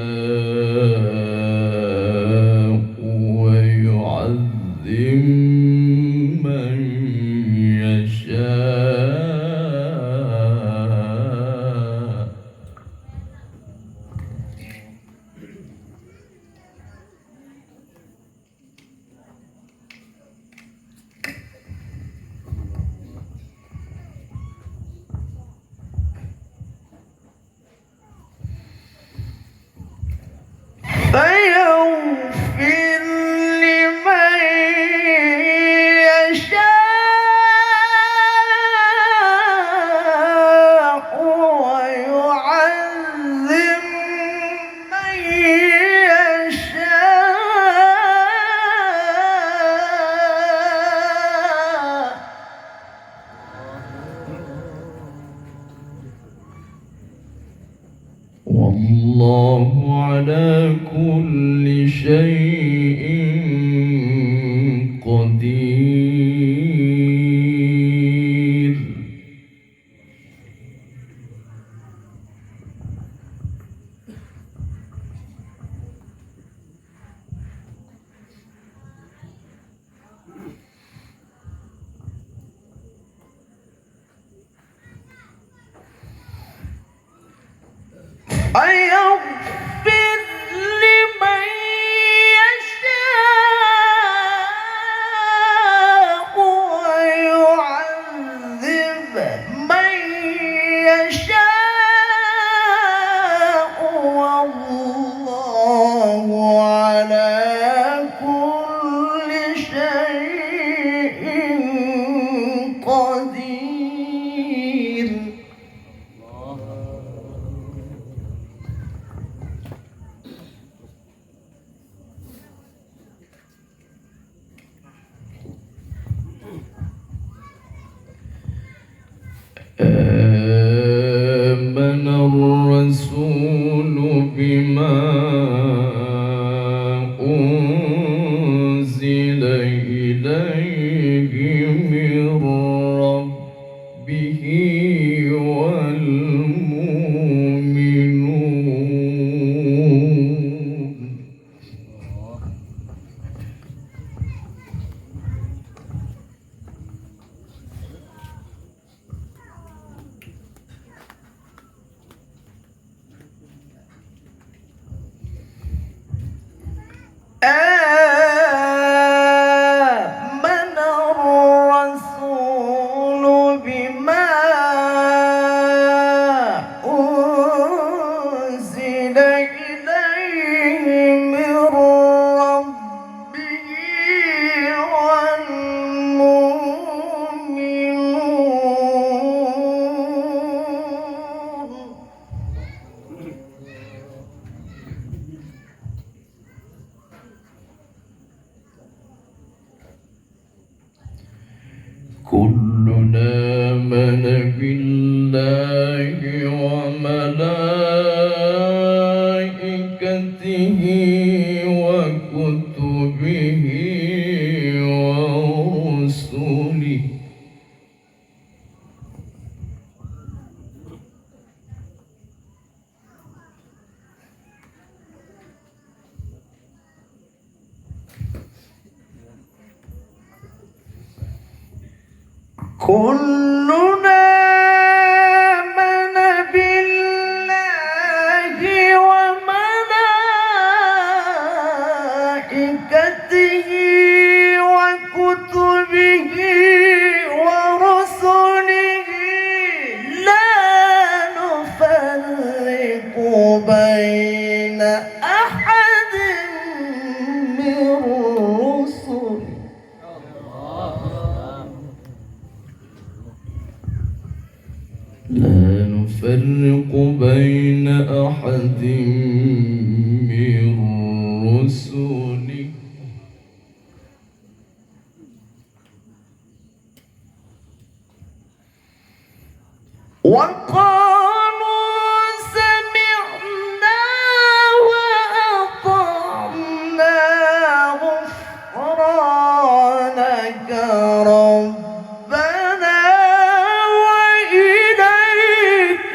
ويعذب من يشاء. فيغفر لمن يشاء ويعذب من يشاء. والله على كل شيء قدير. فيغفر لمن يشاء ويعذب من يشاء. والله على كل شيء قدير. آمن الرسول بما أنزل إليه من ربه والمؤمنون. آمن الرسول بما أنزل إليه من ربه والمؤمنون. كلنا آمن بالله وملائكته وكتبه ورسله. كلنا آمن بالله وملائكته وكتبه ورسله لا نفرق بين أحد من رسله. لا نفرق بين أحد من رسله. وقالوا سمعنا وأطعنا غفرانك ربنا وإليك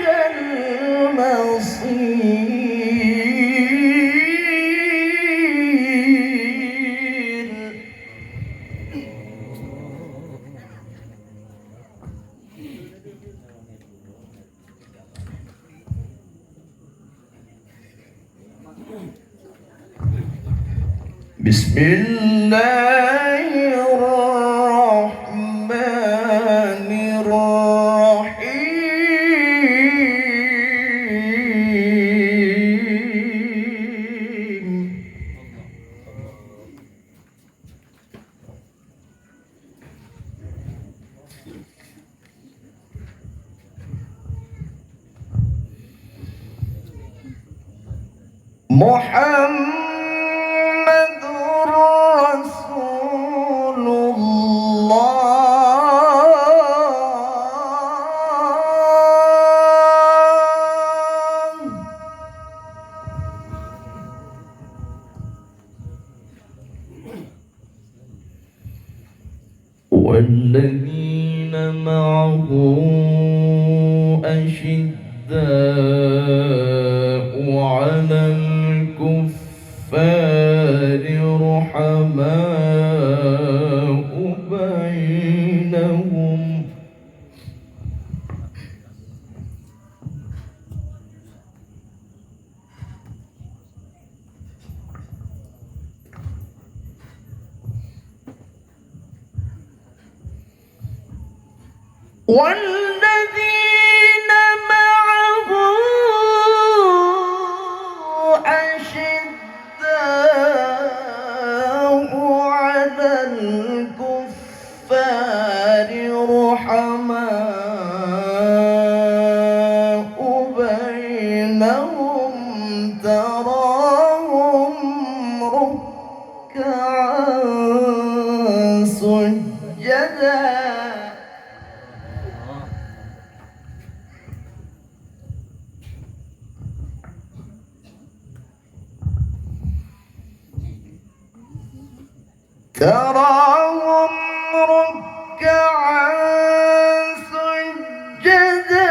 بسم الله الرحمن الرحيم محمد رسول الله والذين معه أشداء على الكفار رحماء بينهم والذين معه أشداء على الكفار رحماء بينهم تراهم ركعا سجدا تراهم ركعا سجدا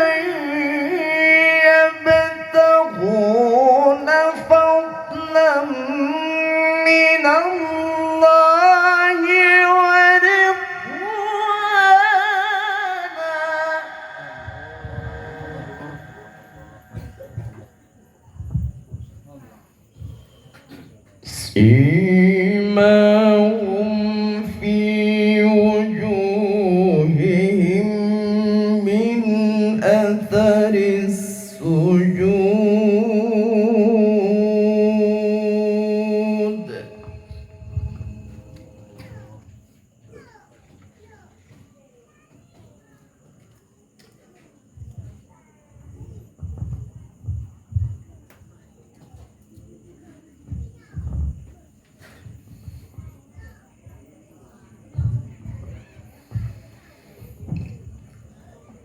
يبتغون فضلا من الله ورضوانا سيماهم في وجوههم من أثر السجود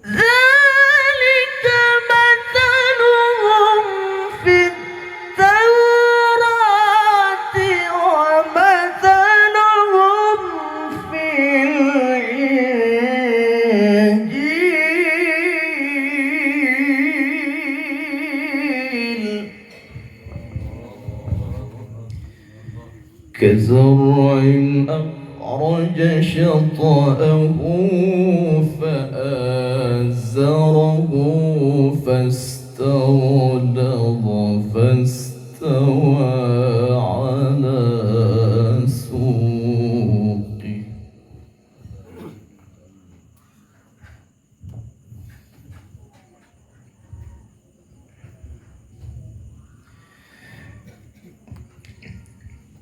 ذلك مثلهم في التوراة ومثلهم في الإنجيل كزرع أخرج شطأه فآزره فاستغلظ فاستوى على سوقه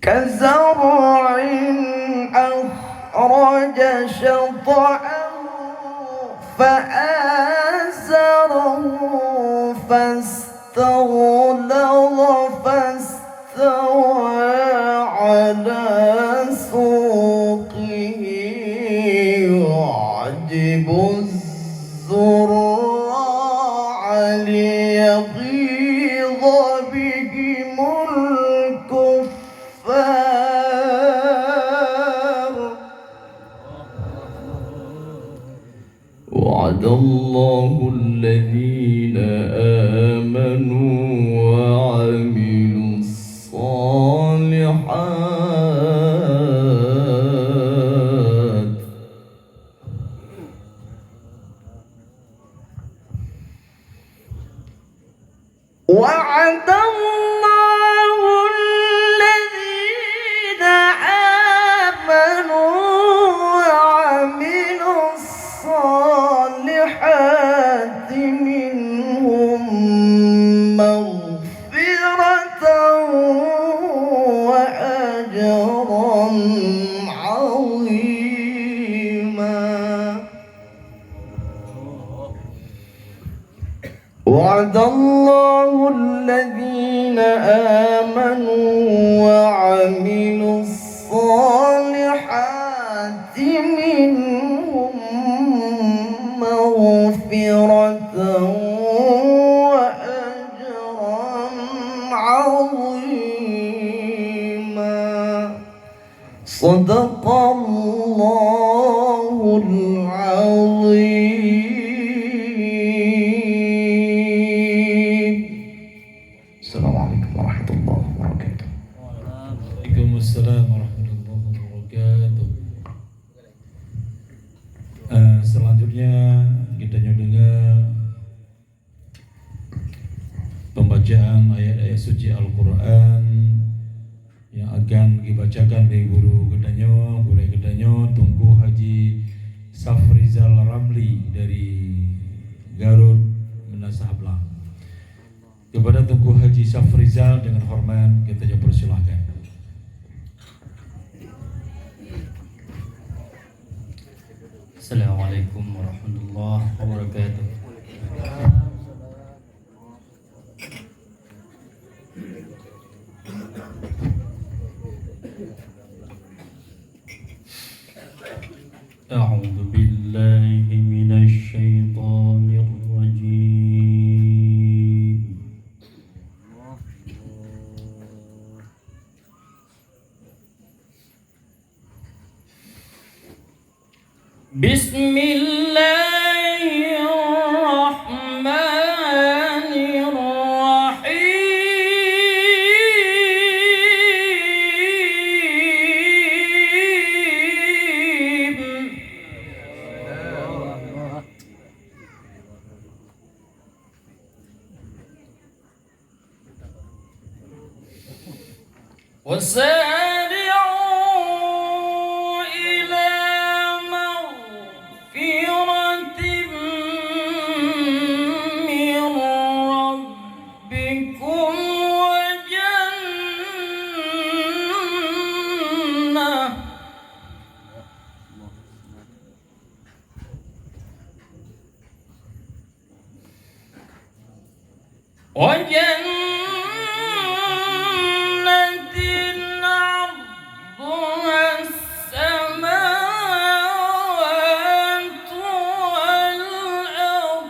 كزرع أخرج شطأه فآزره فاستغلظ فاستوى على سوقه يعجب الزراع ليغيظ بهم الكفار وعد الله الذين آمنوا وعملوا الصالحات وعد الله الذين وعد الله الذين آمنوا وعملوا الصالحات منهم مغفرة وأجرا عظيما. صدق الله العظيم. السلام عليكم ورحمة الله وبركاته. Waalaikumsalam warahmatullahi wabarakatuh. Selanjutnya kita dengar pembacaan ayat-ayat suci Al-Quran yang akan dibacakan oleh guru Kedanyo Tunku Haji Safrizal Ramli dari Garut Menasahablang. Kepada Tunku Haji Safrizal dengan hormat kita persilahkan. Assalamualaikum warahmatullahi wabarakatuh. A'udzu billahi minasy syaithanir rajim. Bismillahirrahmanirrahim. وسارعوا إلى مغفرة من ربكم وجنة عرضها السماوات والأرض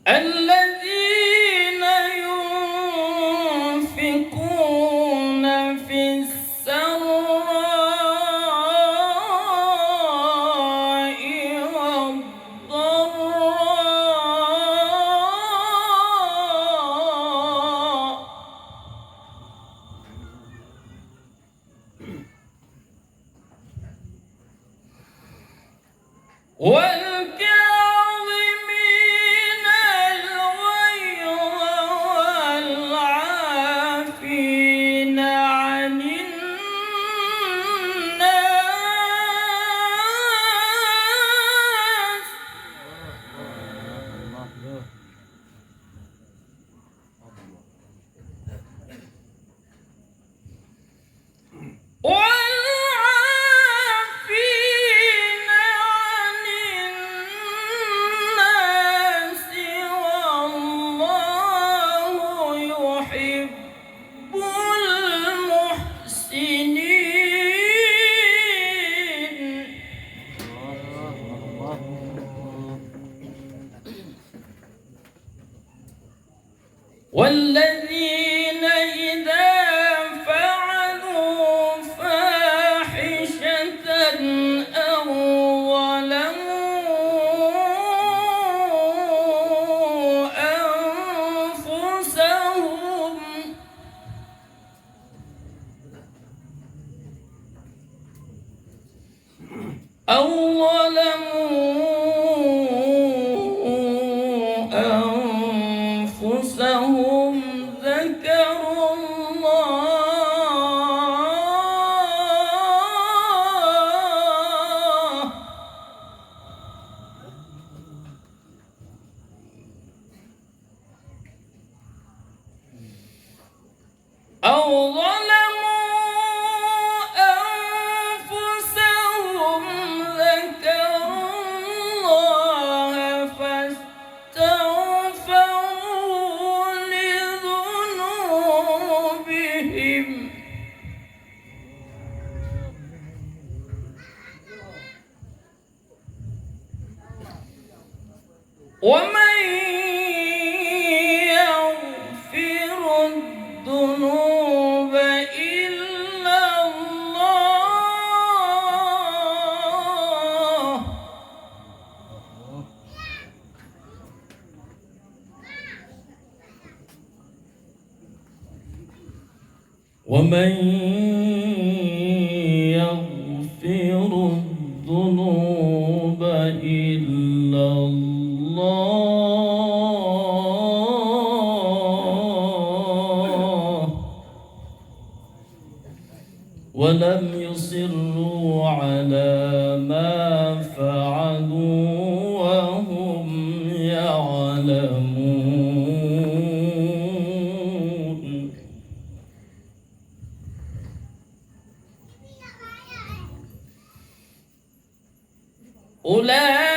الذين ينفقون في السراء والضراء والكاظمين الغيظ والعافين عن الناس والعافين عن أو ظلموا أنفسهم ذكروا الله أو ومن يغفر الذنوب إلا الله ومن يغفر الذنوب إلا الله ولم يصروا على ما فعلوا وهم يعلمون أولئك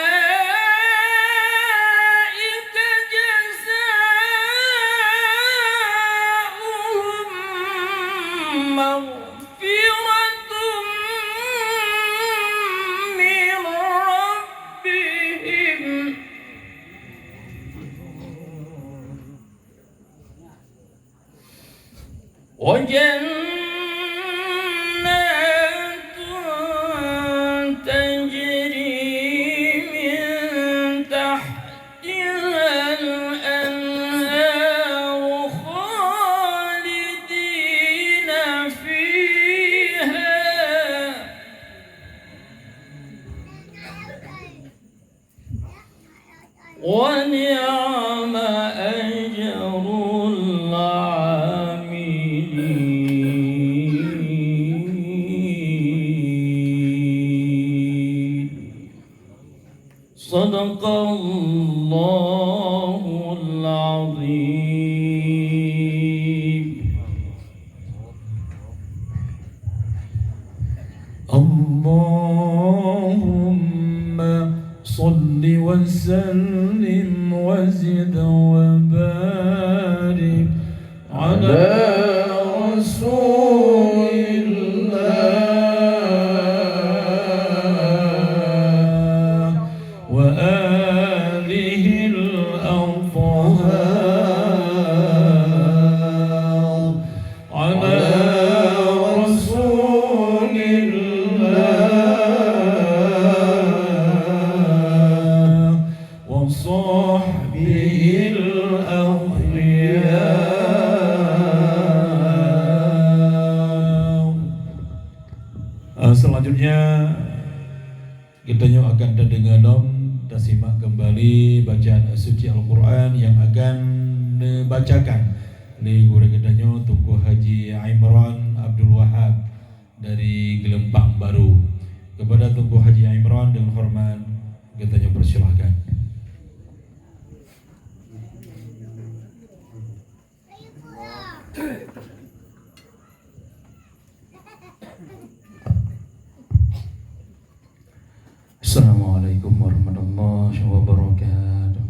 جزاؤهم مغفرة من ربهم وجنات تجري من تحتها الأنهار خالدين فيها ونعم أجر العاملين صدق الله العظيم. اللهم صل وسلم وزد وبارك على رسول الله وآله الأطهار على رسول الله وصحبه الأخيار. Selanjutnya kita akan terdengar simak kembali bacaan suci Al-Quran yang akan dibacakan oleh guru kita Tunku Haji Imran Abdul Wahab dari Gelembang Baru. Kepada Tunku Haji Imran dengan hormat kita persilahkan. Assalamualaikum warahmatullahi wabarakatuh.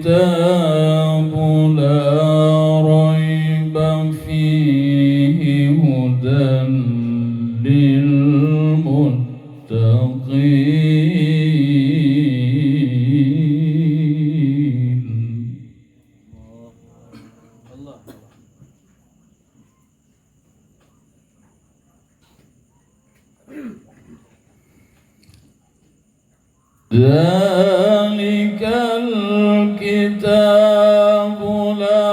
الكتاب لا ريب فيه هدى للمتقين. ذلك الكتاب لا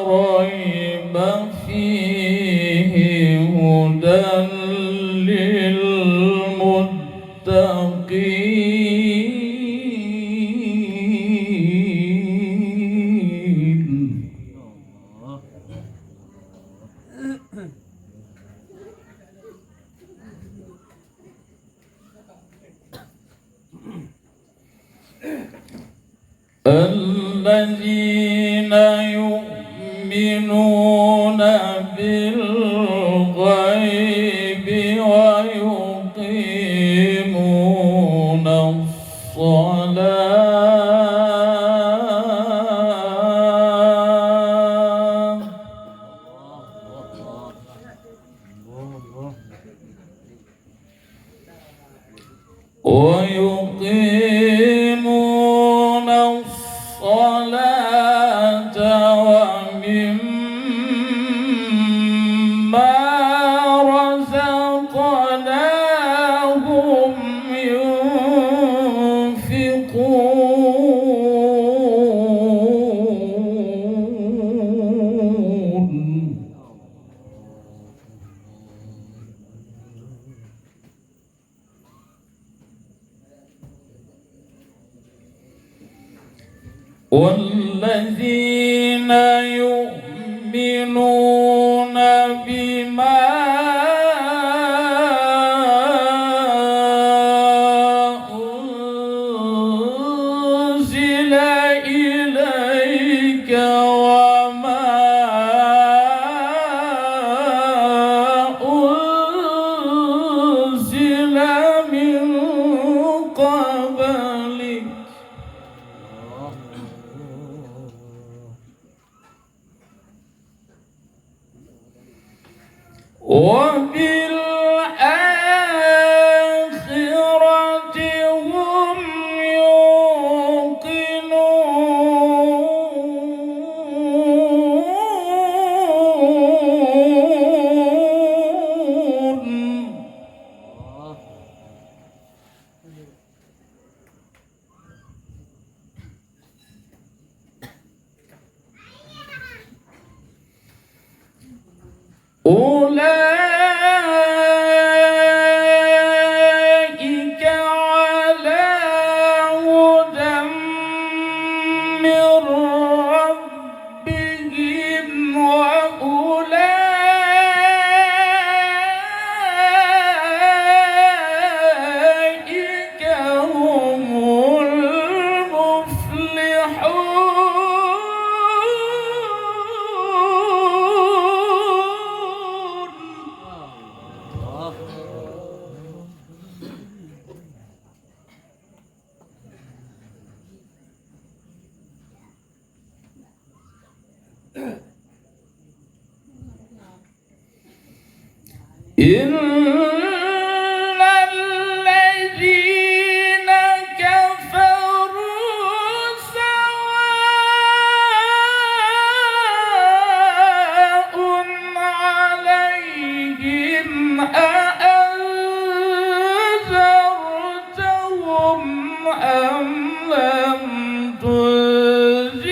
ريب فيه هدى للمتقين. الذين يؤمنون بالغيب ويقيمون الصلاة ويقيمون الصلاة ومما رزقناهم ينفقون. والذين يؤمنون بما أنزل إليك وما أنزل من قبلك وبالآخرة هم يوقنون. أولئك على هدى من ربهم وأولئك هم إن الذين كفروا سواء عليهم أأنذرتهم أم لم تنذرهم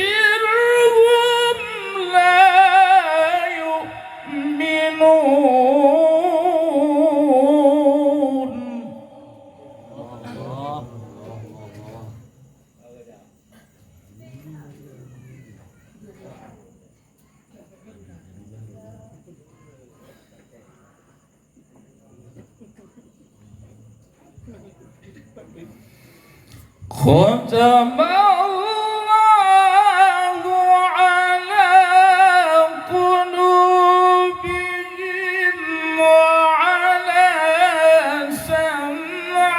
لا يؤمنون. ختم الله على قلوبهم وعلى سمعهم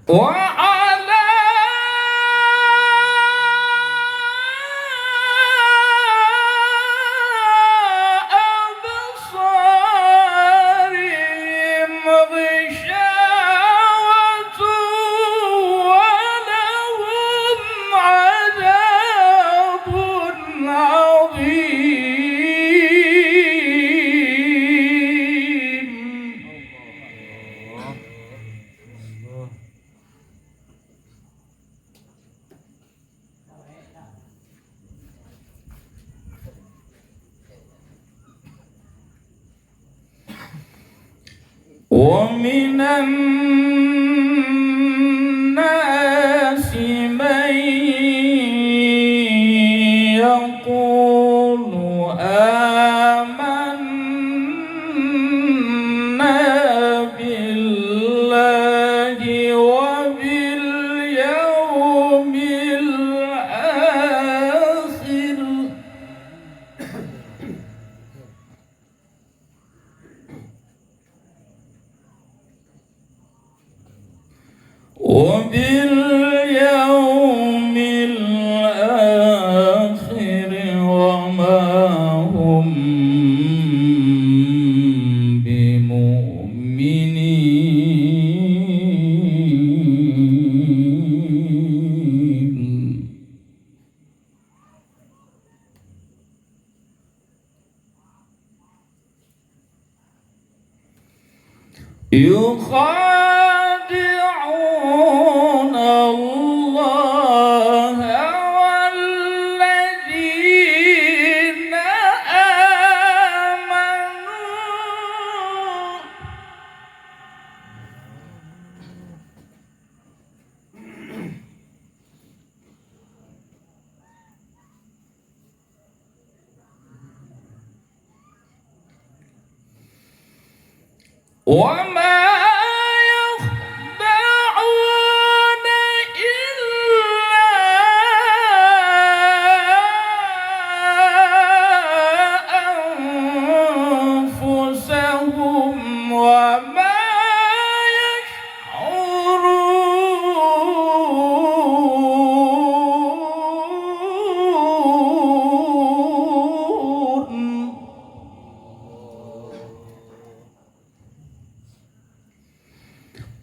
وعلى أبصارهم غشاوة ولهم عذاب عظيم. ومن الناس من يقول آمنا بالله وباليوم الآخر وما هم بمؤمنين. يخادعون الله والذين آمنوا وما يخدعون إلا أنفسهم وما يشعرون.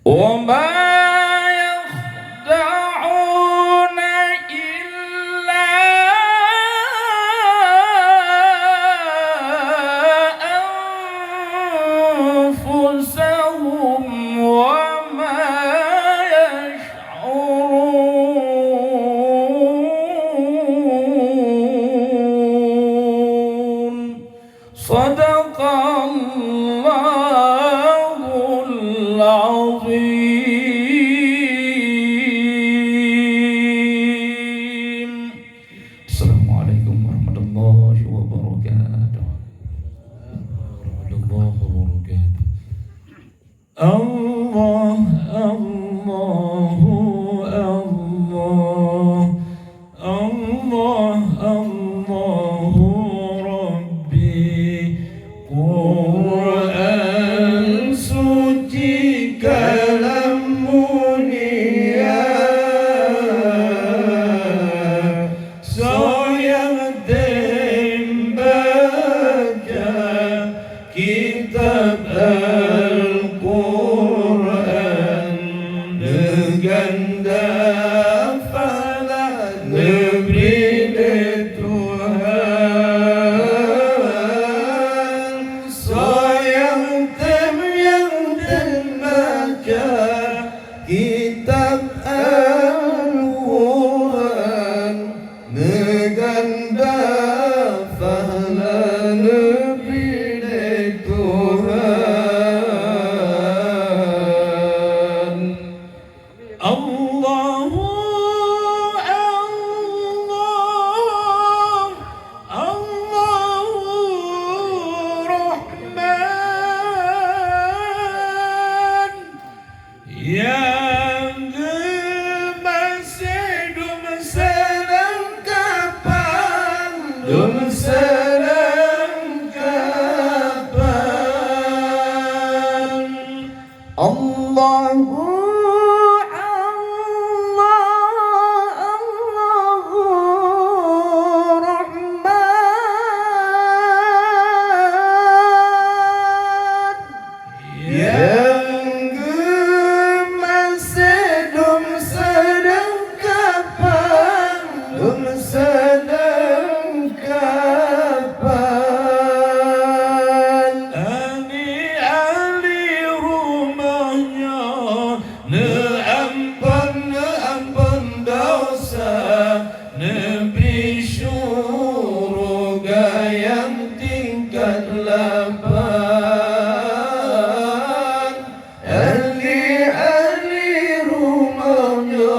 وما يخدعون إلا أنفسهم وما يشعرون. صدق الله العظيم. السلام عليكم ورحمة الله وبركاته. الله وبركاته. الله الله الله الله ربي Quran suci kalam mulia, sayang den baca kitab Al-Quran. yang tingkat 8, ahli-ahli rumahnya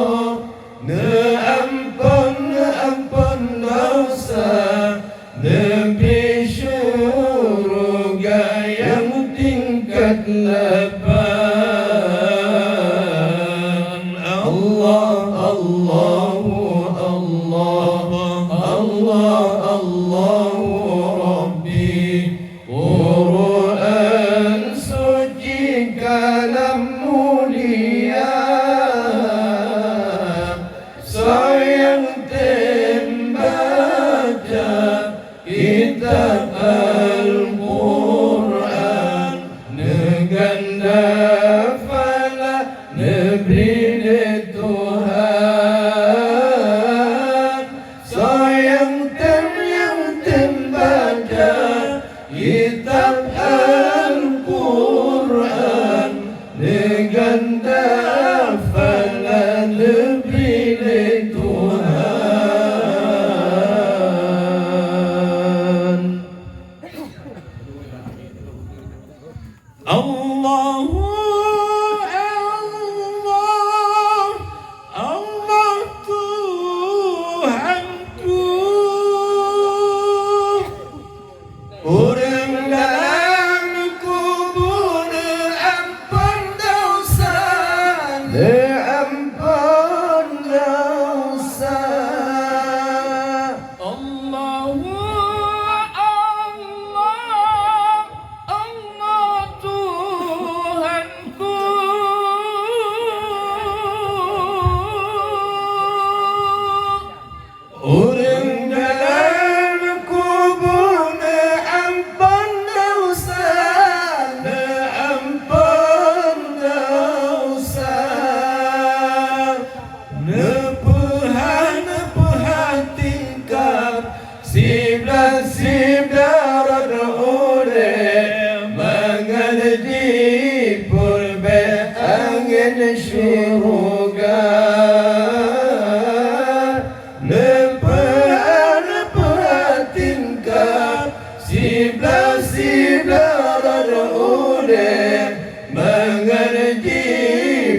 ampun dosa, negeri syurga yang tingkat 8. Allah, Allahu, Allah, Allah, Allahu Rabbi. Quran suci kalam mulia, sayang tembaca kitab Al-Quran, neganda fala negeri Tuhan, sayang tembaca kitab Al-Quran, neganda fala negeri Tuhan. Allahu Allah, Allah Tuhanku. Urang dalam kubur ampun dosa, ampun dosa. Allahu Allah, Allah Tuhanku. Urang dalam kubur ampun dosa, ampun dosa. Nepuhan tingkap sibla oleh mengerti purbe angin syurga. Nepuhan tingkap sibla oleh mengerti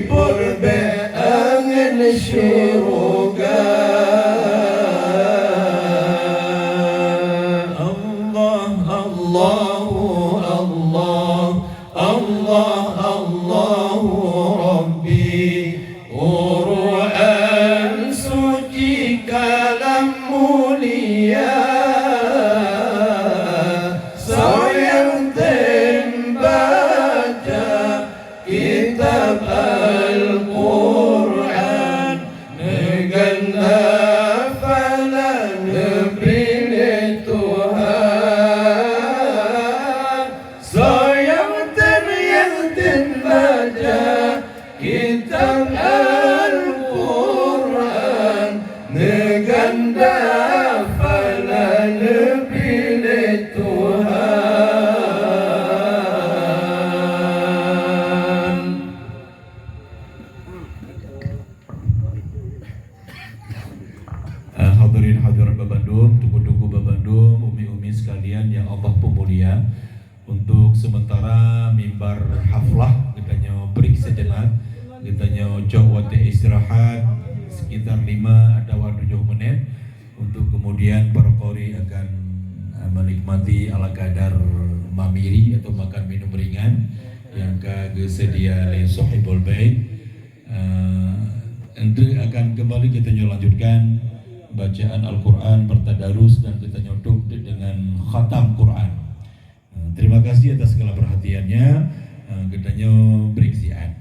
purbe angin syurga. Allah, Allahu, Allah, Allah, Allahu Rabbi. Quran suci kalam mulia, sayang tembaca kitab Al-Quran, neganda fala negeri Tuhan, sayang tembaca kitab Al-Quran, neganda fala negeri Tuhan. Hadirin hadirat Babandung, tuku-tuku Babandung, umi-umi sekalian yang Allah pemulia. Untuk sementara mimbar haflah kita break sejenak, kita coba istirahat sekitar 5 atau 7 menit untuk kemudian para qori akan menikmati ala kadar mamiri atau makan minum ringan yang kesedia oleh sahibul bait. Nanti akan kembali kita lanjutkan bacaan Al-Quran, bertadarus, dan kita tutup dengan khatam Quran. Terima kasih atas segala perhatiannya. Kita beriksian.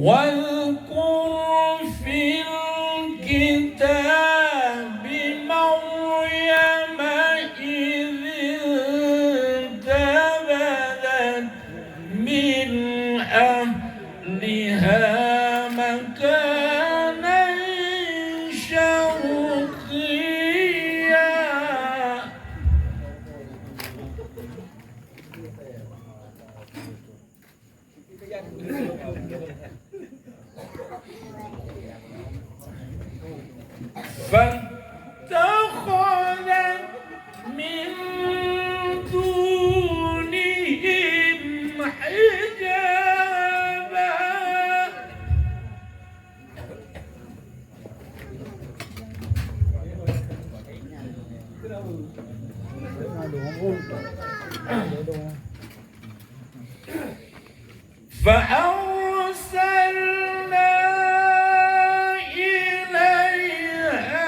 واذكر في الكتاب مريم إذ انتبذت من أهلها مكانا شرقيا فاتخذت من دونهم حجابا فأرسلنا إليها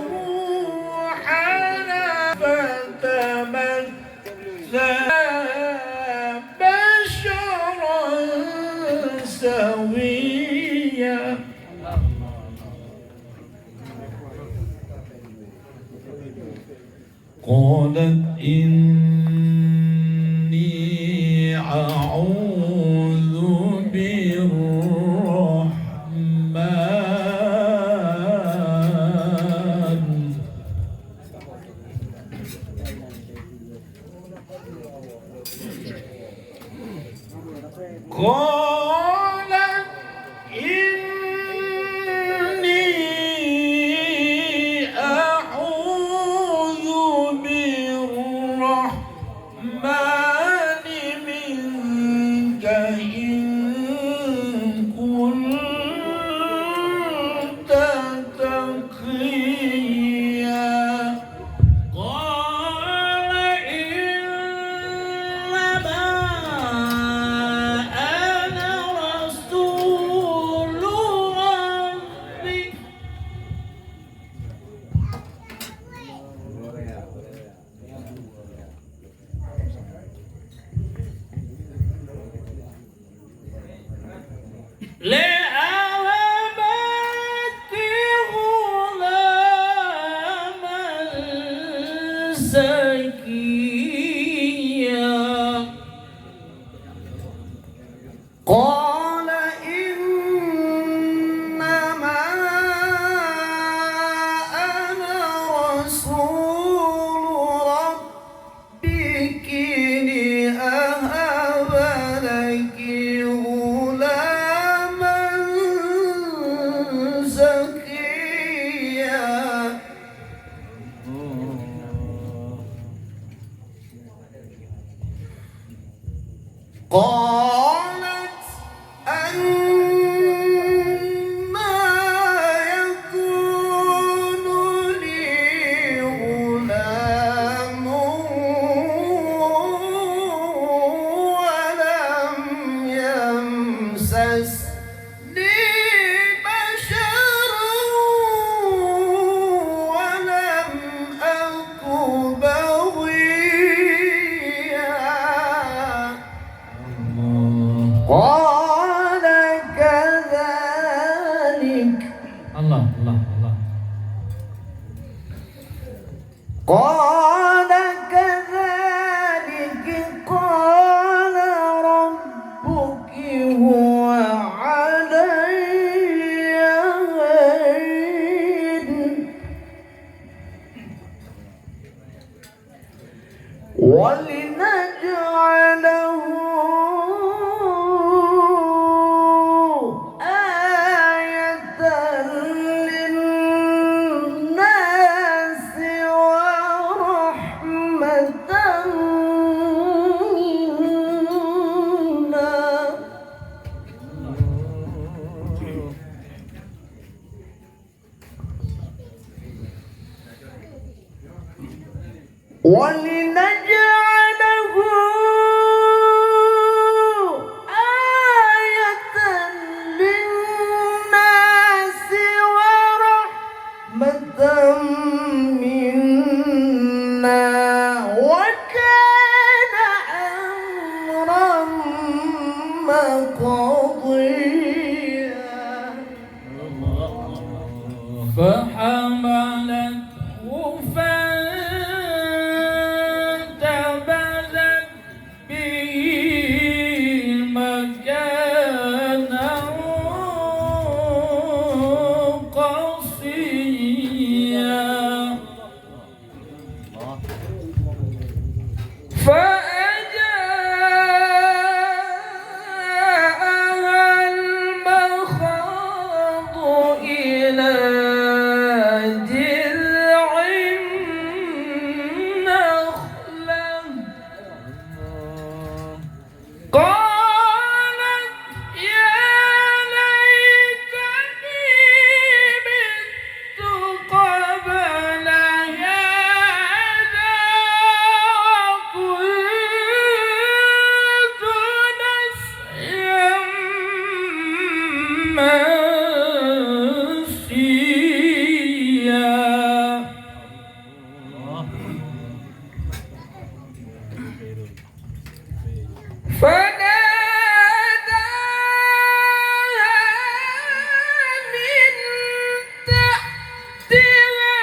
روحنا فتمثل بشرا سويا قالت إني أعوذ بالرحمن قالت إني أعوذ بالرحمن منك إن كنت تقيا قال إنما أنا رسول ربك لأهب لك غلاما زكيا قال إنما أنا رسول ربك لأهب لك غلاما زكيا قالت أنى يكون لي غلام ولم يمسسني بشر ولم أك بغيا قال كذلك الله الله الله قال كذلك قال ربك هو علي هين ولنجعله آية للناس ورحمة قضيا فحملته فانتبذت به مكانا قصيا فأجاءها المخاض إلى جذع النخلة قالت يا ليتني مت قبل هذا وكنت نسيا منسيا فناداها من تحتها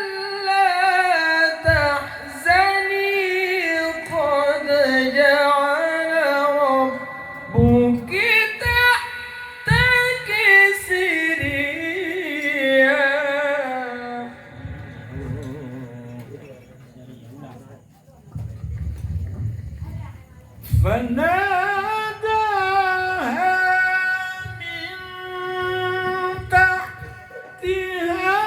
ألا تحزني قد جعل ربك تحتك سريا فناداها من تحتها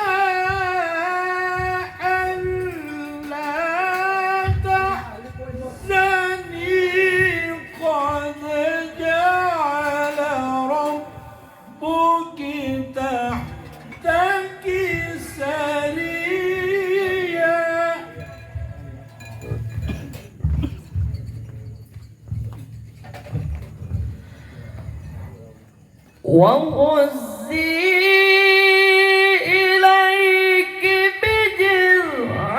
ألا تحزني قد جعل ربك تحتك سريا وهزي إليك بجذع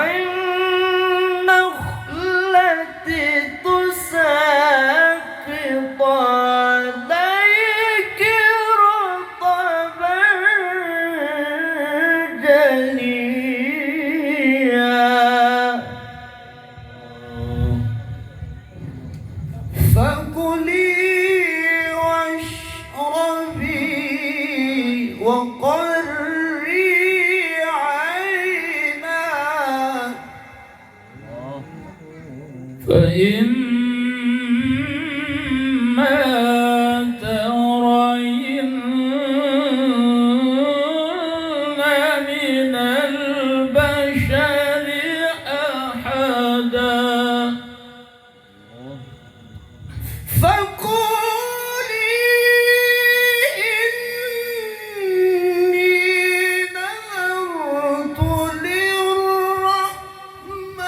النخلة تساقط عليك رطبا جنيا فكلي واشربي وقري عينا فإما ترين من البشر أحدا فقولي إني نذرت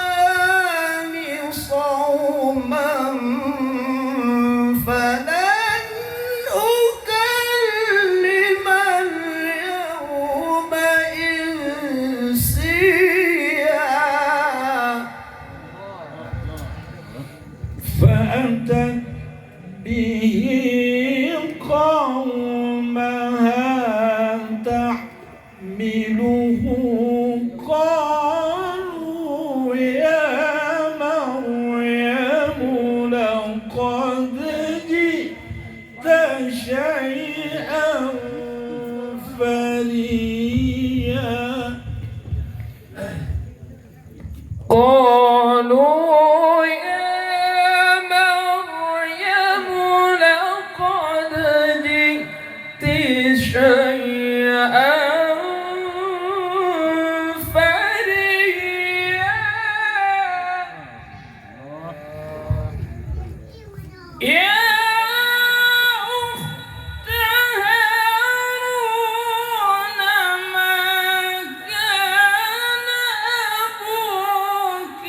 للرحمن صوما فلن أكلم اليوم إنسيا فأتت به قومها تحمله قالوا يا مريم لقد جئت شيئا فريا قالوا يا مريم لقد جئت شيئا فريا يا أخت هارون ما كان أبوك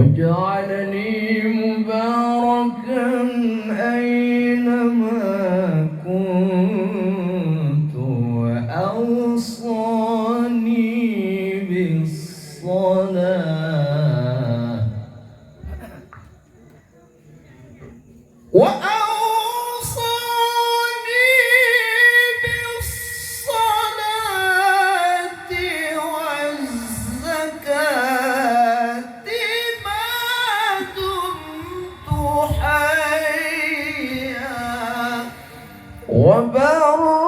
وجعلني مباركا أينما كنت وأوصاني بالصلاة والزكاة ما دمت حيا وبرا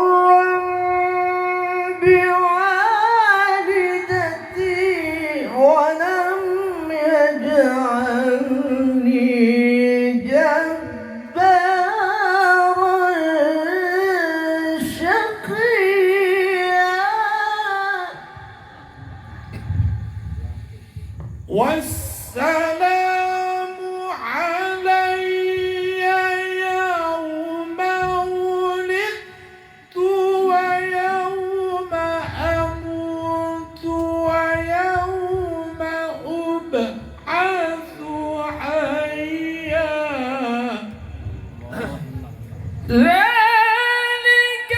بوالدتي ولم يجعلني جبارا شقيا والسلام علي يوم ولدت ويوم أموت ويوم أبعث حيا ذلك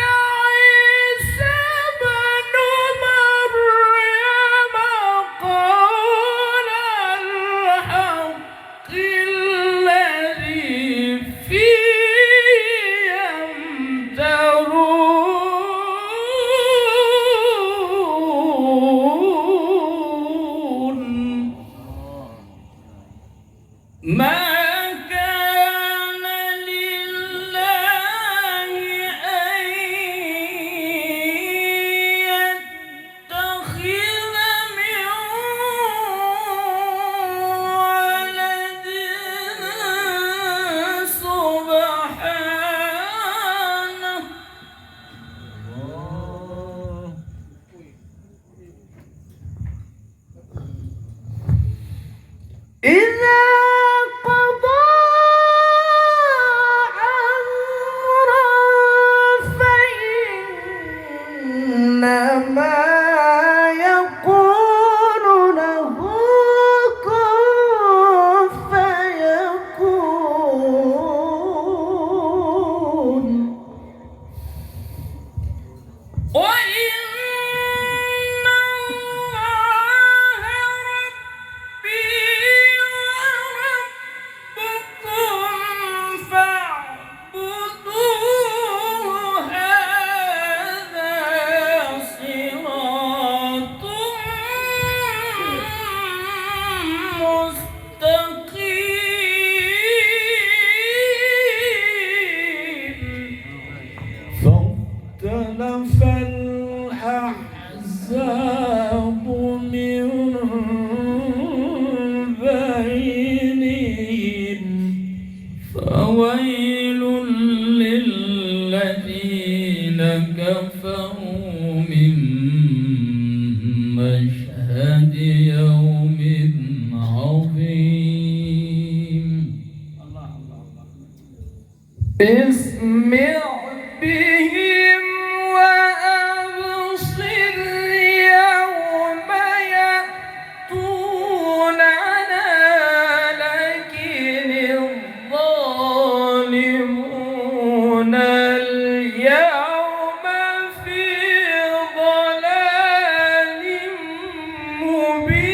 عيسى بن مريم قول الحق الذي فيه يمترون ما كان لله أن يتخذ من ولد سبحانه إذا قضى أمرا فإنما يقول له كن فيكون وإن الله ربي وربكم فاعبدوه هذا صراط مستقيم فاختلف الأحزاب من بينهم فويل للذين كفروا من مشهد يوم عظيم اسمع بهم وأبصر يوم يأتوننا لكن الظالمون اليوم في ضلال مبين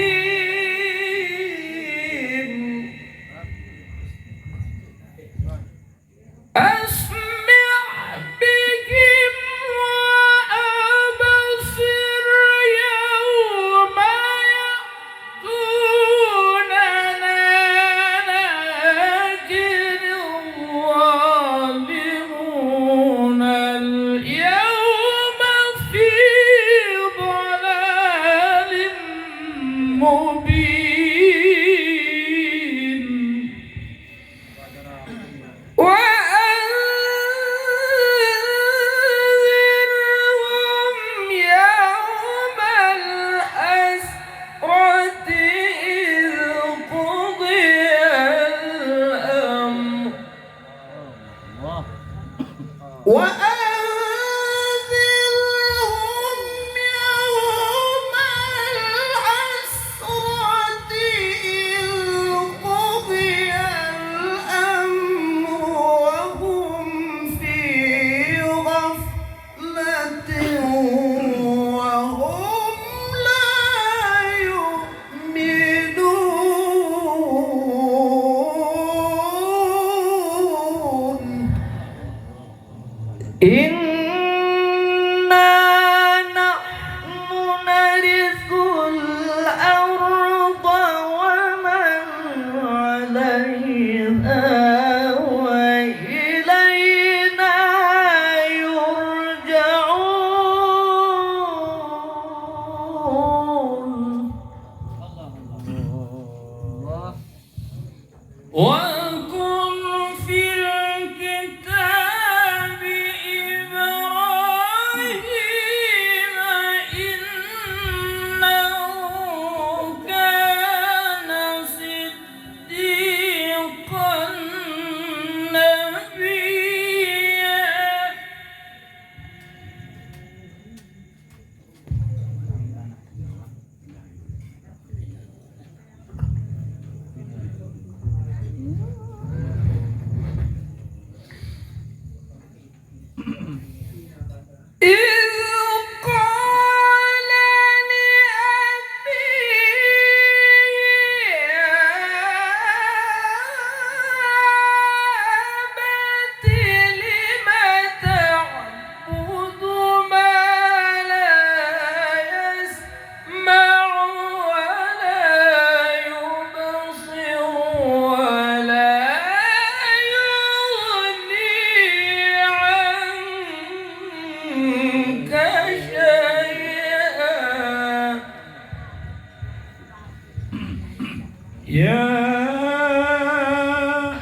يا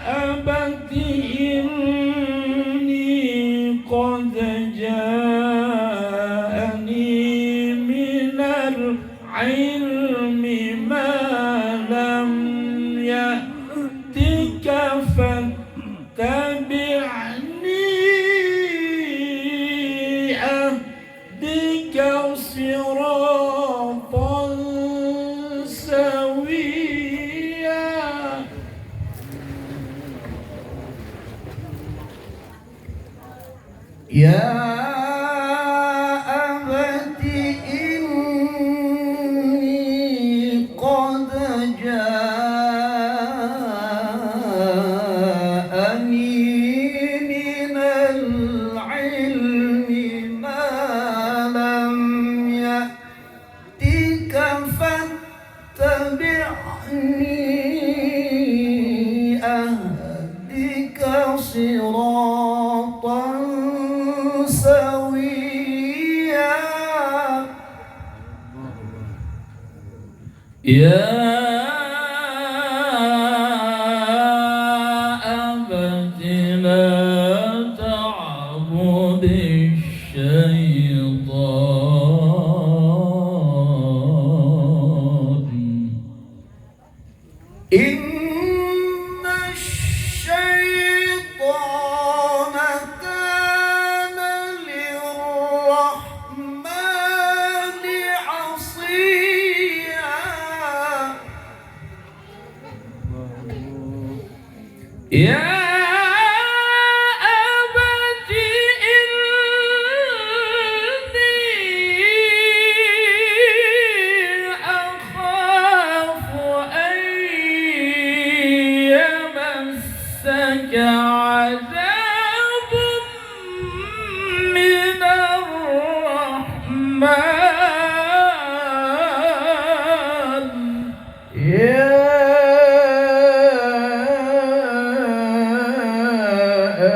أبت إني قد جاءني من العلم ما لم يأتك فاتبعني أهدك صراطا سويا. يا أبت إني قد جاءني من العلم ما لم يأتك فاتبعني أهدك صراطا سويا. يا أبت لا تعبد الشيطان إن الشيطان كان للرحمن عصيا. يا أبت إني أخاف أن يمسك عذاب من الرحمن. يا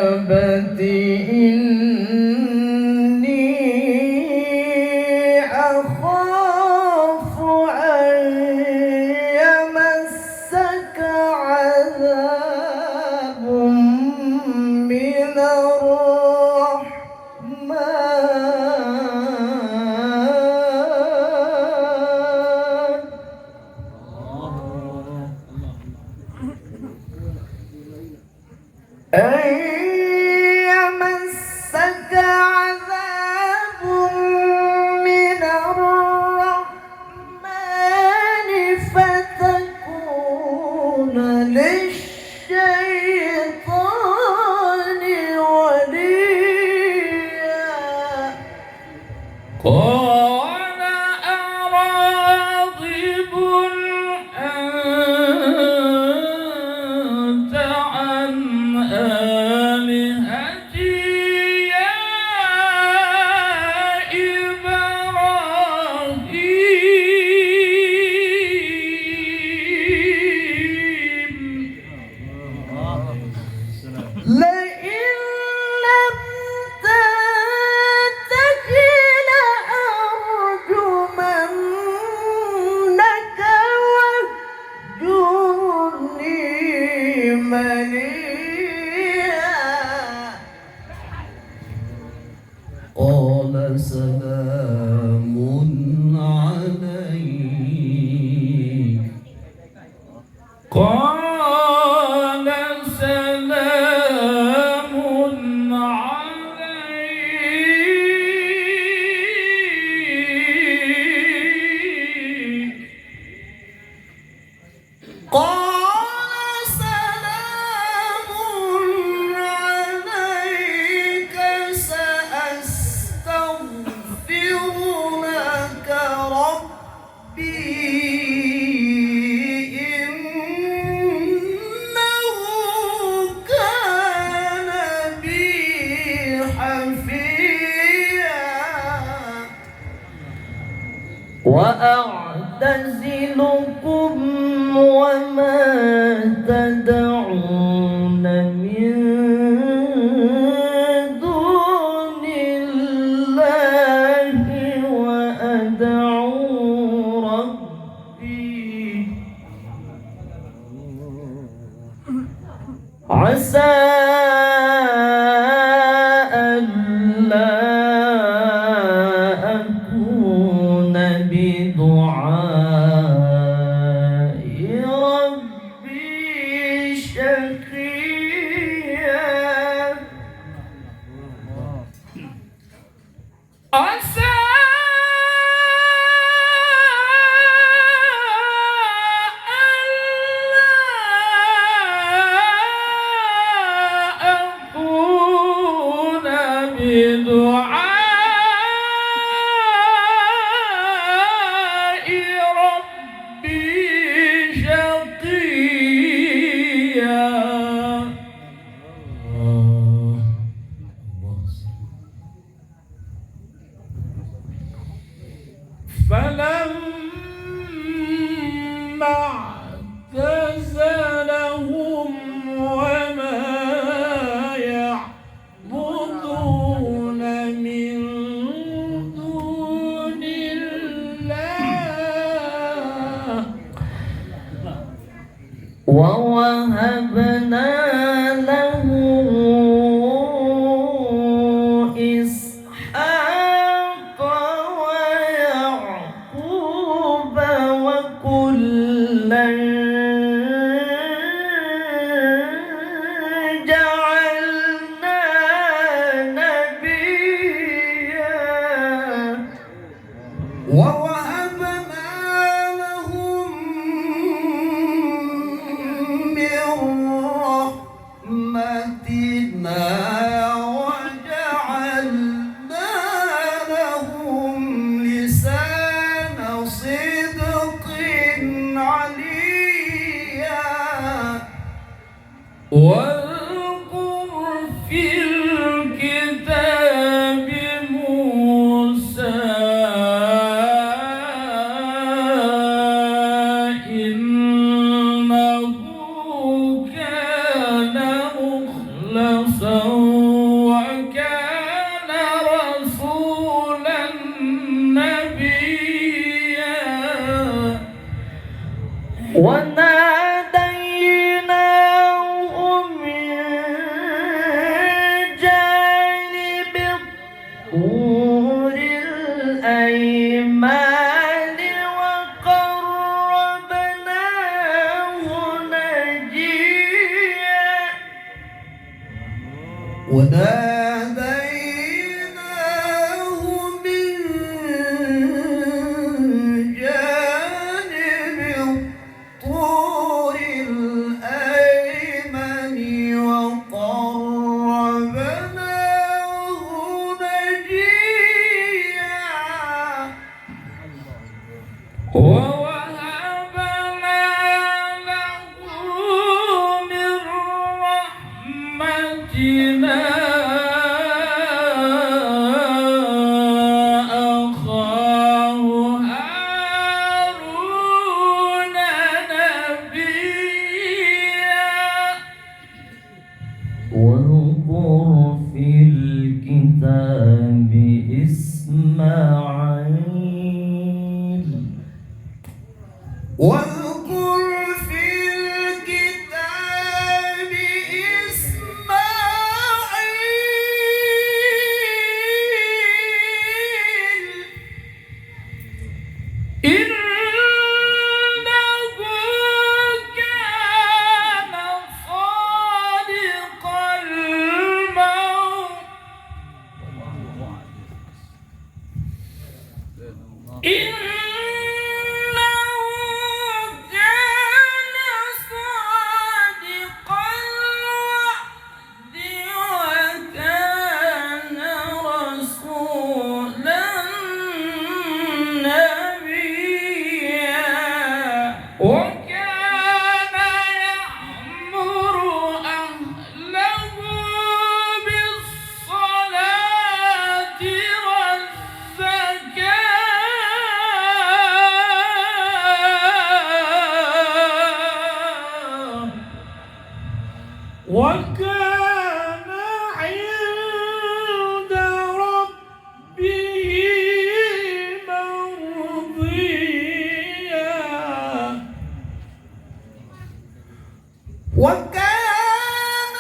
أبت إني أخاف أن يمسك عذاب من الرحمن. أن يمسك عذاب من الرحمن فتكون للشيطان وليا. قال أراغب أنت عن آلهتي يا إبراهيم لئن لم تنته لأرجمنك واهجرني مليا. قال سلام عليك. قال سلام عليك. قال سلام عليك سأستغفر لك ربي إنه كان بي حفيا. وأعتزلكم وما تدعون من دون الله وأدعو ربي عسى ألا أكون بدعاء ربي شقيا عسى بدعاء ربي شقيا فلما اعتزلهم وما يعبدون من دون الله ووهبنا له إسحاق ويعقوب وكلا جعلنا نبيا ووهبنا لهم من رحمتنا وجعلنا لهم لسان صدق عليا واذكر في الكتاب موسى إنه كان مخلصا وكان رسولا نبيا وناديناه من جانب الطور الأيمن وقربناه نجيا وناديناه من جانب الطور الأيمن وقربناه نجيا ووهبنا له من رحمتنا أخاه هارون نبيا واذكر في الكتاب إسماعيل واذكر في الكتاب إسماعيل إنه كان صادق الموت وكان عند ربه مرضيا وكان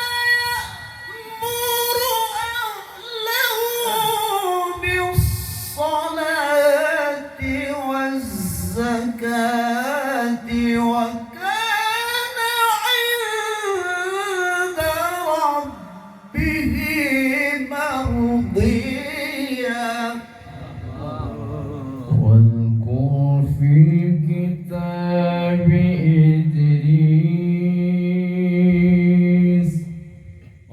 الزكاة وكان عند ربه مرضيا واذكر في الكتاب إدريس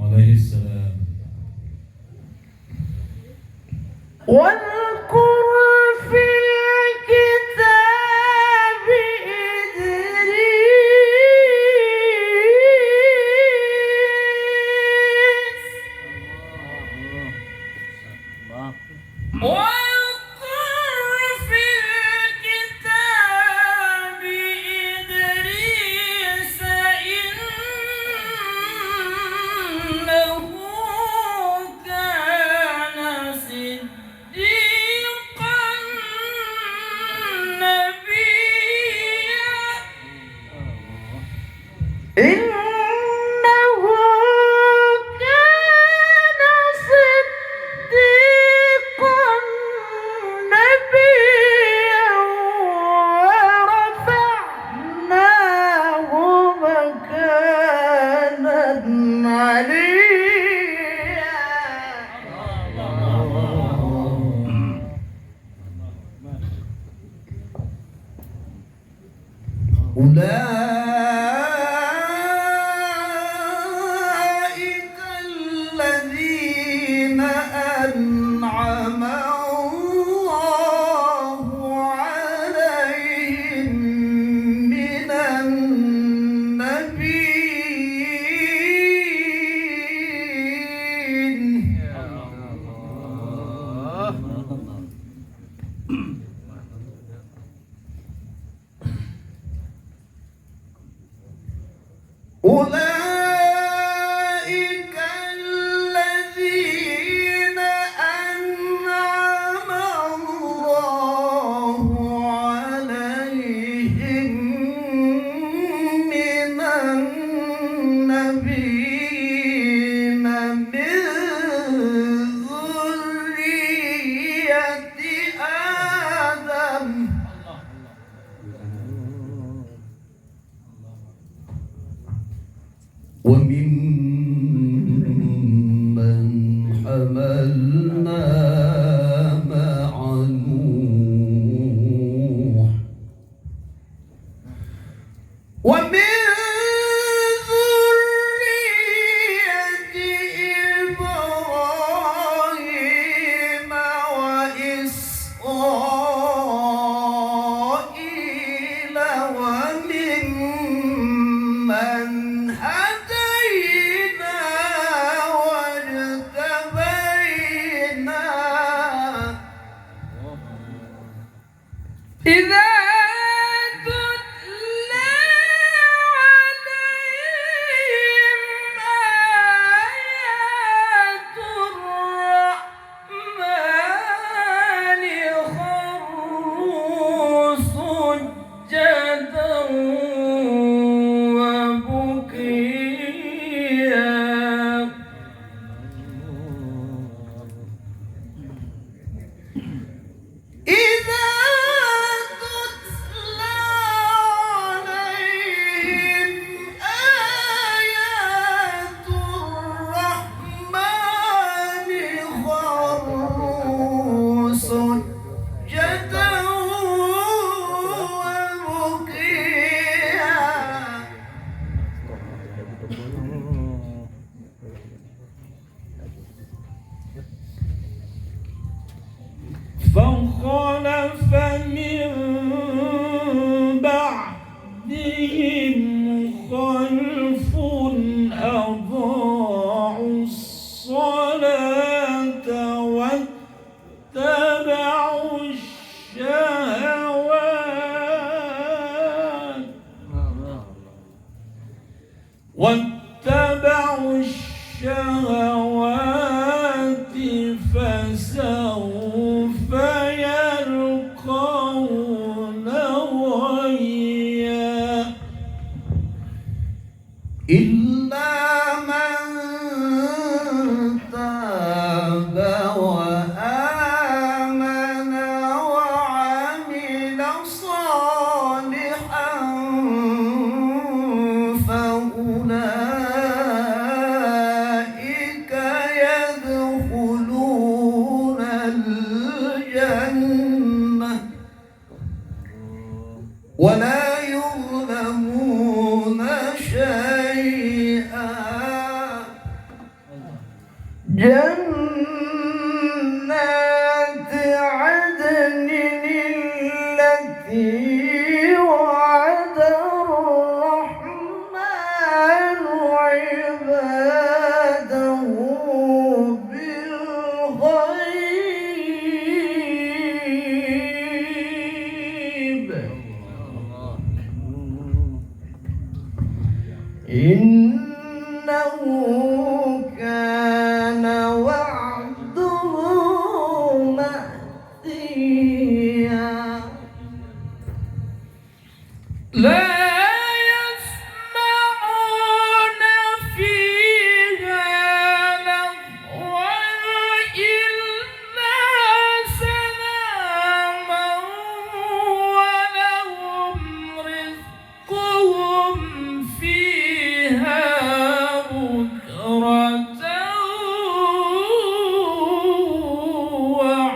عليه السلام. واذكر في الكتاب إدريس واذكر في الكتاب إدريس إنه كان صديقا نبيا إنه كان صديقا نبيا ورفعناه مكانا عليا أولئك الذين أنعم الله عليهم من النبيين أولئك الذين أنعم الله عليهم من النبيين من ذرية آدم وممن حملنا مع نوح ومن ذرية إبراهيم وإسرائيل وممن هدينا واجتبينا إذا تتلى عليهم آيات الرحمن خروا سجدا وبكيا إذا تتلى عليهم آيات الرحمن خروا سجدا وبكيا فانخلف من بعدهم خلف أضاعوا الصلاة واتبعوا الشهوات فسوف يلقون غيا إلا من تاب وآمن وعمل صالحا فأولئك يدخلون الجنة ولا يظلمون شيئا. جنات عدن التي وعد الرحمن عباده بالغيب إنه كان وعده مأتيا. لا يسمعون فيها لغوا إلا سلاما ولهم رزقهم فيها بكرة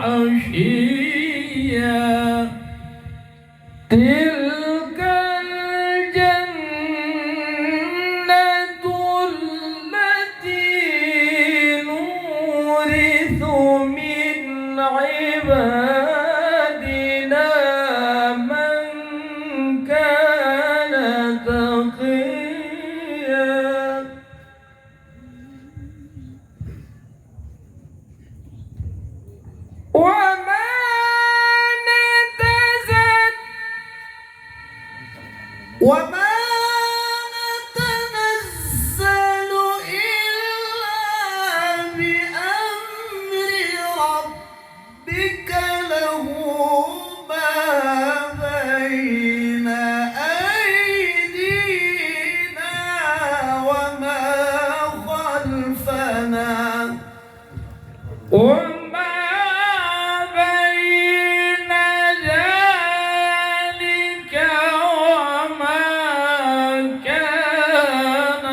وعشيا. تلك الجنة التي نورث من عبادنا من كان تقيا. وما نتنزل إلا بأمر ربك له ما بين أيدينا وما خلفنا وما بين ذلك وما كان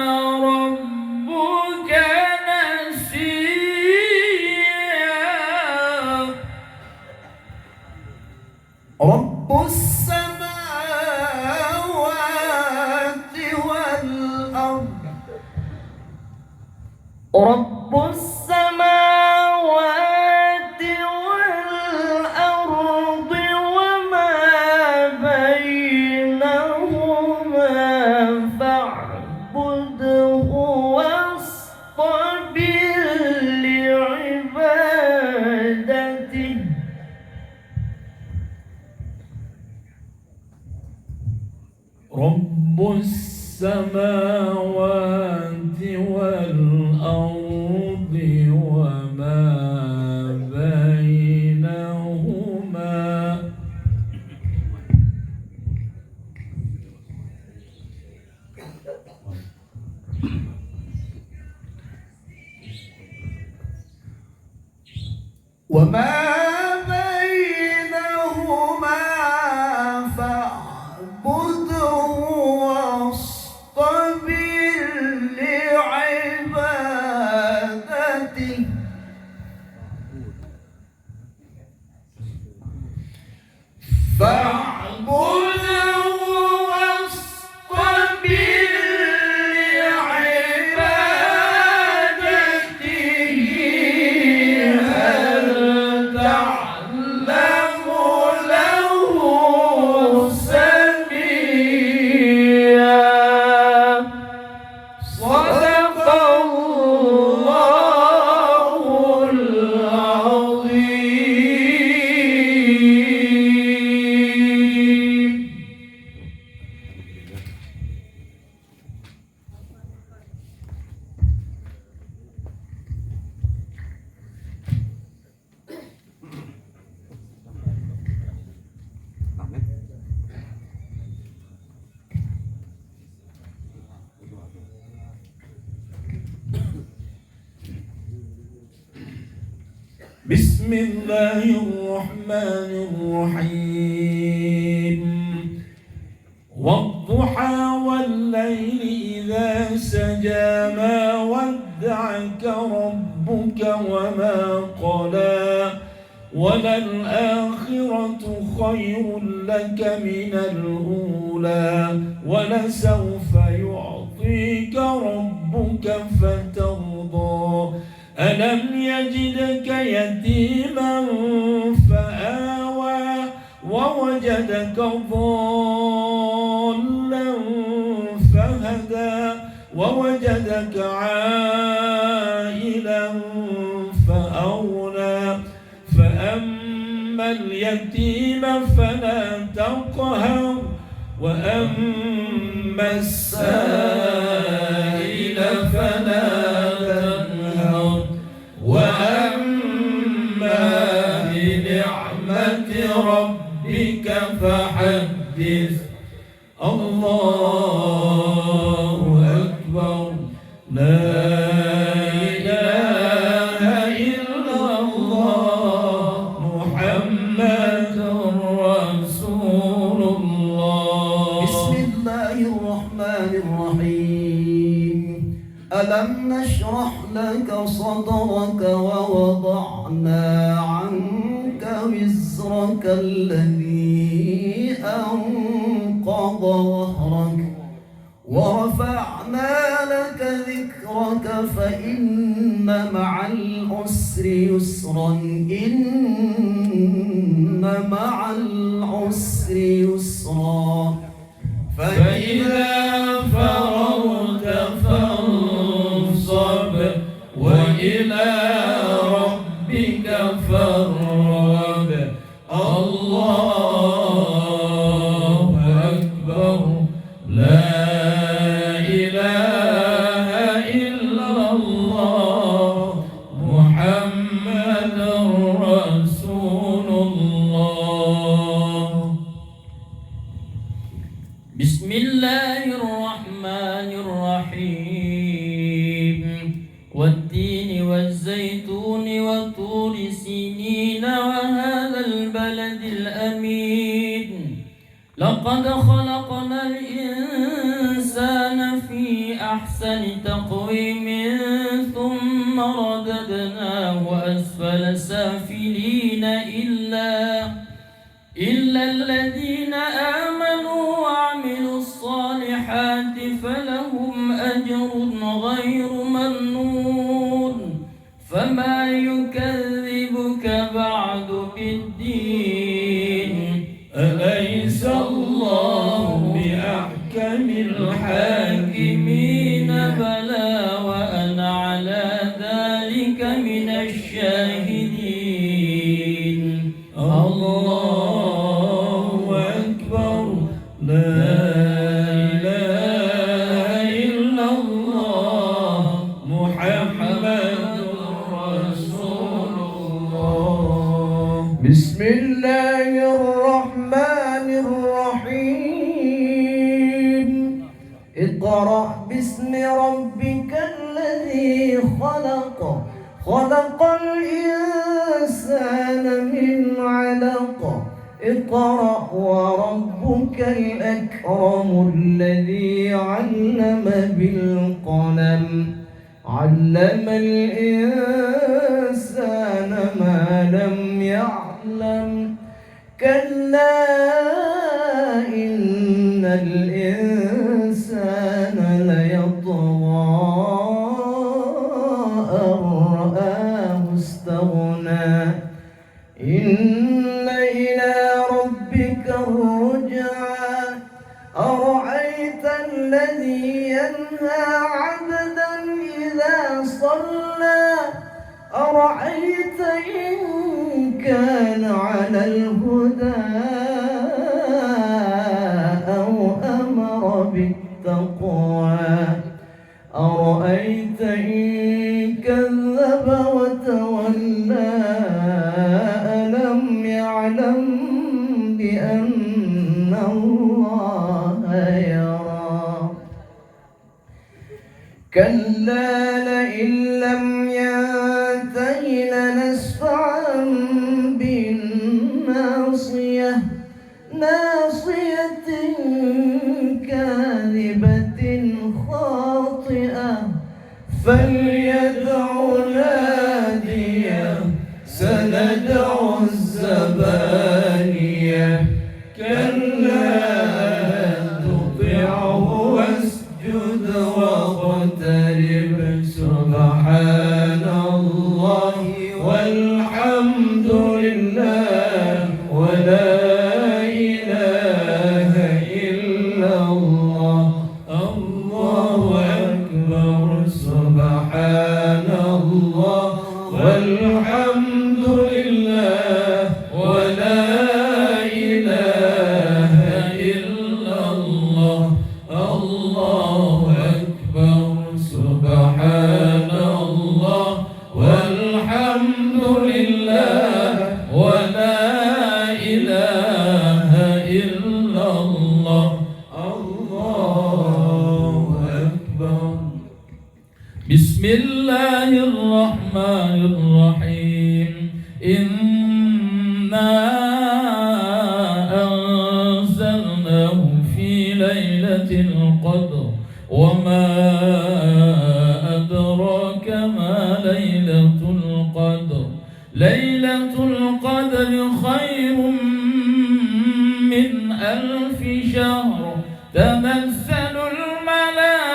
ربك نسيا. رب السماوات والأرض رب السماوات والأرض وما بينهما فاعبده واصطبر لعبادته. رب السماوات والأرض وما بينهما فاعبده واصطبر لعبادته. فاعبده واصطبر لعبادته. هل تعلم له سميا. صدق الله العظيم. بسم الله الرحمن الرحيم. وللآخرة خير لك من الأولى ولسوف يعطيك ربك فترضى ألم يجدك يتيما فآوى ووجدك ضالا فهدى ووجدك عائلا فأغنى فأما اليتيم فلا تقهر وأما السائل فلا تنهر وأما بنعمة ربك فحدث الله أكبر لا إله إلا الله محمد رسول الله. بسم الله الرحمن الرحيم. ألم نشرح لك صدرك ووضعنا عنك وزرك الذي أنقض ظهرك ورفعنا لك ذكرك فإن مع العسر يسرا إن مع العسر يسرا فإذا فرغت فانصب وإلى ربك فارغب الله أكبر لا إله إلا الله محمد رسول الله. بسم الله الرحمن الرحيم والتين والزيتون وطور سينين وهذا البلد الأمين لقد خلقنا الإنسان في أحسن تقويم ثم رددناه أسفل سافلين إلا الذين آمنوا وعملوا الصالحات فلهم أجر غير ممنون فما يكذبك بعد بالدين أليس الله بأحكم الحاكمين بلى وأنا على ذلك من الشاهدين الله أكبر لا إله إلا الله محمد رسول الله. بسم الله الرحمن الرحيم. اقرأ باسم ربك الذي خلق خلق الإنسان من علق اقرأ وربك الأكرم الذي علم بالقلم علم الإنسان ما لم يعلم كلا إن الإنسان ليطغى أن رآه استغنى إن إلى ربك الرجعى أرأيت الذي ينهى عبدا إذا صلى أرأيت إن كان على الهدى أو أمر بالتقوى أرأيت إن كذب وتولى ألم يعلم بأن الله يرى كلا لئن لم ينته لنسفعا بالناصية ناصية كاذبة خاطئة فليدع ناديه سندع بسم الله الرحمن الرحيم إنا أنزلناه في ليلة القدر وما أدراك ما ليلة القدر ليلة القدر خير من 1000 شهر تنزل الملائكة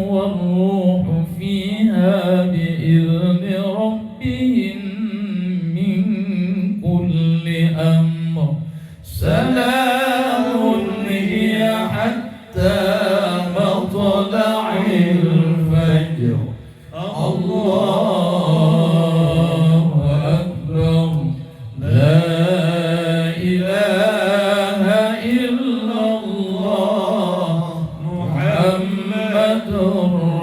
والروح فيها بإذن ربهم من كل أمر سلام هي حتى مطلع الفجر الله أكبر لا إله إلا الله محمد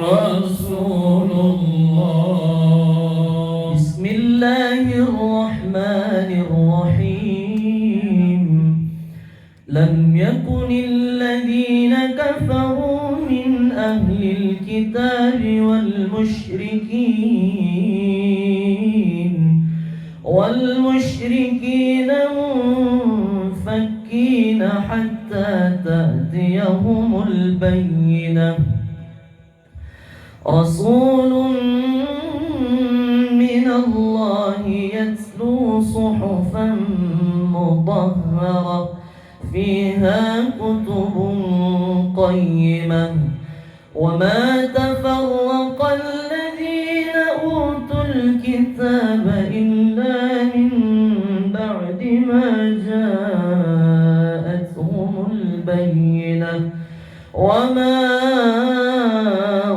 رسول الله. بسم الله الرحمن الرحيم لم يكن الذين كفروا من أهل الكتاب والمشركين منفكين حتى تأتيهم البينة رسول من الله يتلو صحفا مطهرة فيها كتب قيمة وما تفرق الذين أوتوا الكتاب إلا من بعد ما جاءتهم البينة وما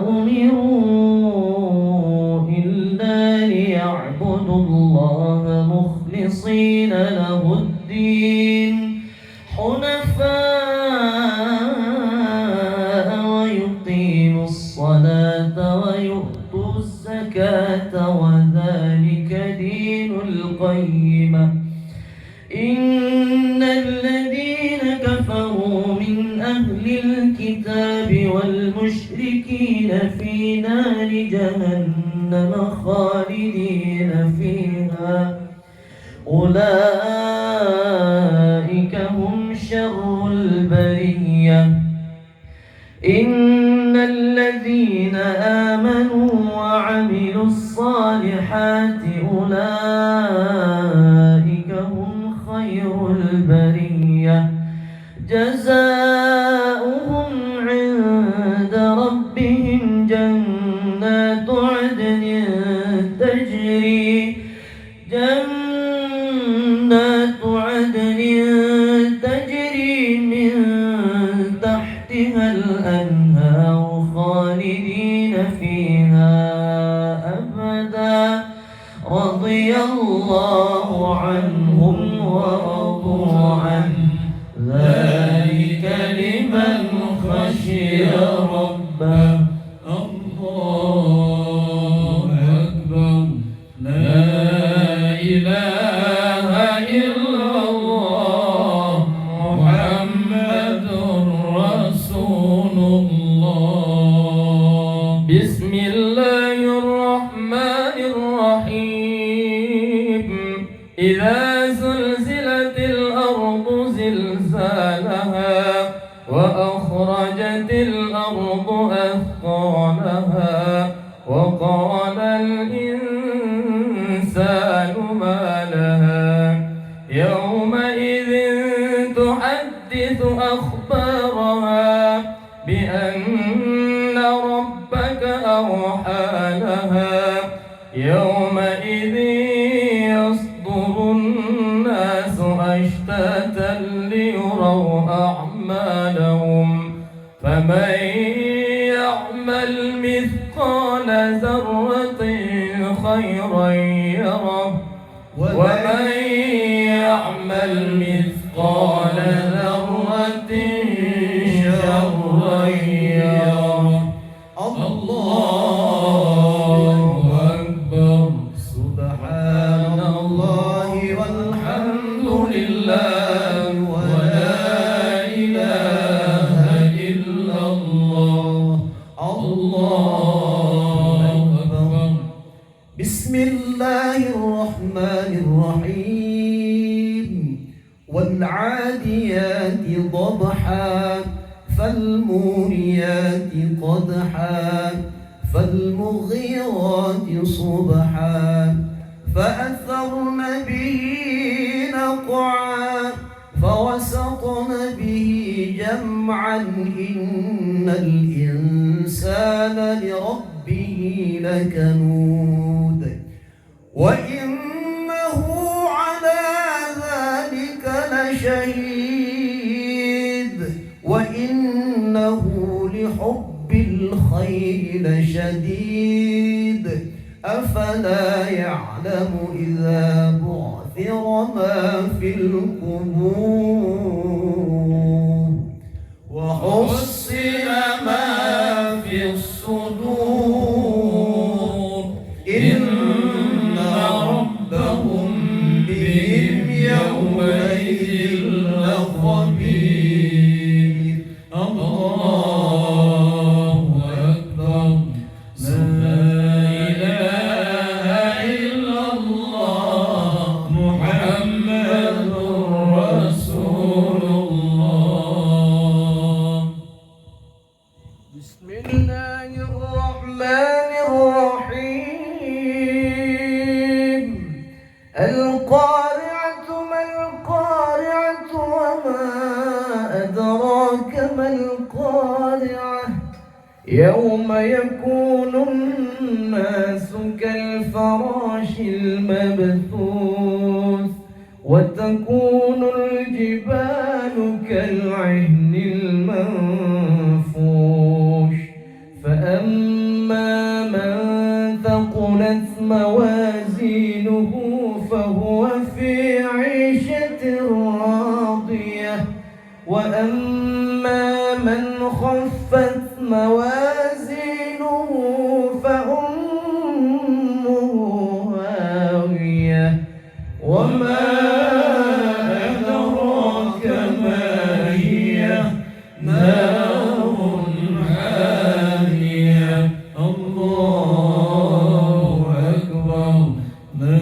أمروا إلا ليعبدوا الله مخلصين له الدين حنفاء ويقيموا الصلاة ويؤتوا الزكاة وذلك دين القيمة إن الذين كفروا من أهل الكتاب والمشركين في نار جهنم خالدين فيها أولئك هم شر البرية إن الذين آمنوا وعملوا الصالحات أولئك هم خير البرية جزاؤهم عند ربهم جنات عدن تجري من تحتها الأنهار خالدين فيها أبدا رضي الله عنهم ورضوا عنه ذلك لمن خشي ربه الله أكبر لا إله إلا الله محمد رسول الله. بسم الله الرحمن الرحيم إذا زلزلت الأرض زلزالها وأخرجت الأرض أثقالها وقال الإنسان ما لها يومئذ تحدث أخبارها بأن ربك أوحى لها يومئذ يصدر الناس أشتاتا ليروا أعمالهم فمن يعمل مثقال ذرة خيرا يره ومن يعمل مثقال ذرة شرا يره الله أكبر سبحان الله والحمد لله ولا إله إلا الله والعاديات ضبحا فالموريات قدحا فالمغيرات صبحا فأثرن به نقعا فوسطن به جمعا إن الإنسان لربه لكنود وإنه على ذلك لشهيد وإنه لحب الخير لشديد أفلا يعلم إذا بعثر ما في القبور وحصل ما في الصدور إن ربهم بهم يومئذ لخبير الله أكبر لا إله إلا الله محمد رسول الله بسم الله الرحمن الرحيم القارعة ما القارعة وما أدراك ما القارعة يوم يكون الناس كالفراش المبثوث وتكون الجبال كالعهن المنفوش فأما من ثقلت موازينه فهو في عيشة راضية وأما من خفت موازينه فأمه هاوية وما أدراك ما هي نار حامية الله أكبر لا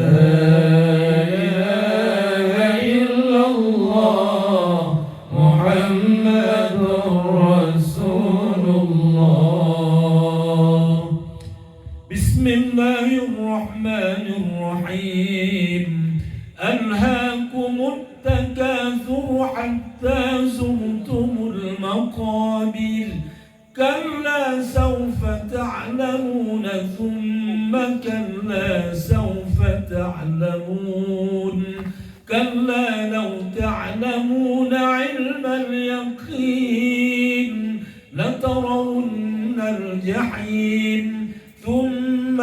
إله إلا الله محمد رسول الله بسم الله الرحمن الرحيم ألهاكم التكاثر حتى زرتم المقابر كلا سوف تعلمون ثم كلا سوف تعلمون كلا لو تعلمون علم اليقين لترون الجحيم ثم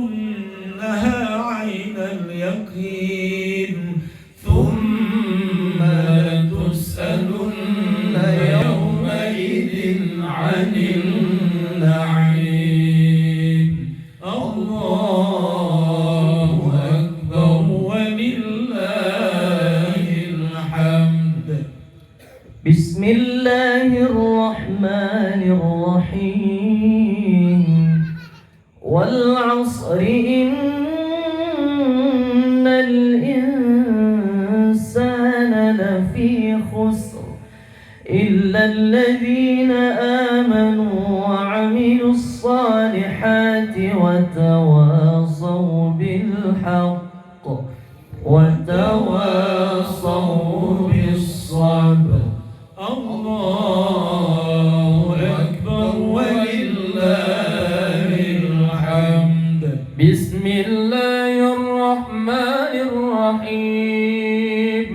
لترونها عين اليقين ثم لتسألن يومئذ عن النعيم الله أكبر ولله الحمد بسم الله الرحمن الرحيم والعصر إن الإنسان لفي خسر إلا الذين آمنوا وعملوا الصالحات وتواصوا بالحق وتواصوا بالصبر الله أكبر ولله الحمد بسم الله الرحمن الرحيم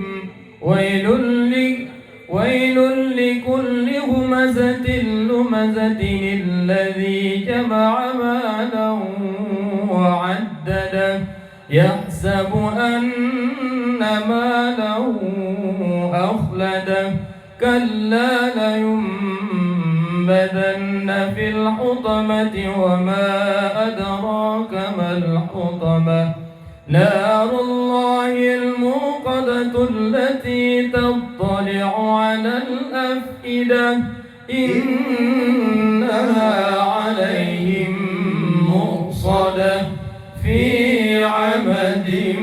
ويل لكل همزة لمزة الذي جمع مالا وعدده يحسب أن ماله أخلده كلا لينبذن في الحطمة وما أدراك ما الحطمة نار الله الموقدة التي تطلع على الأفئدة إنها عليهم مؤصدة في عمد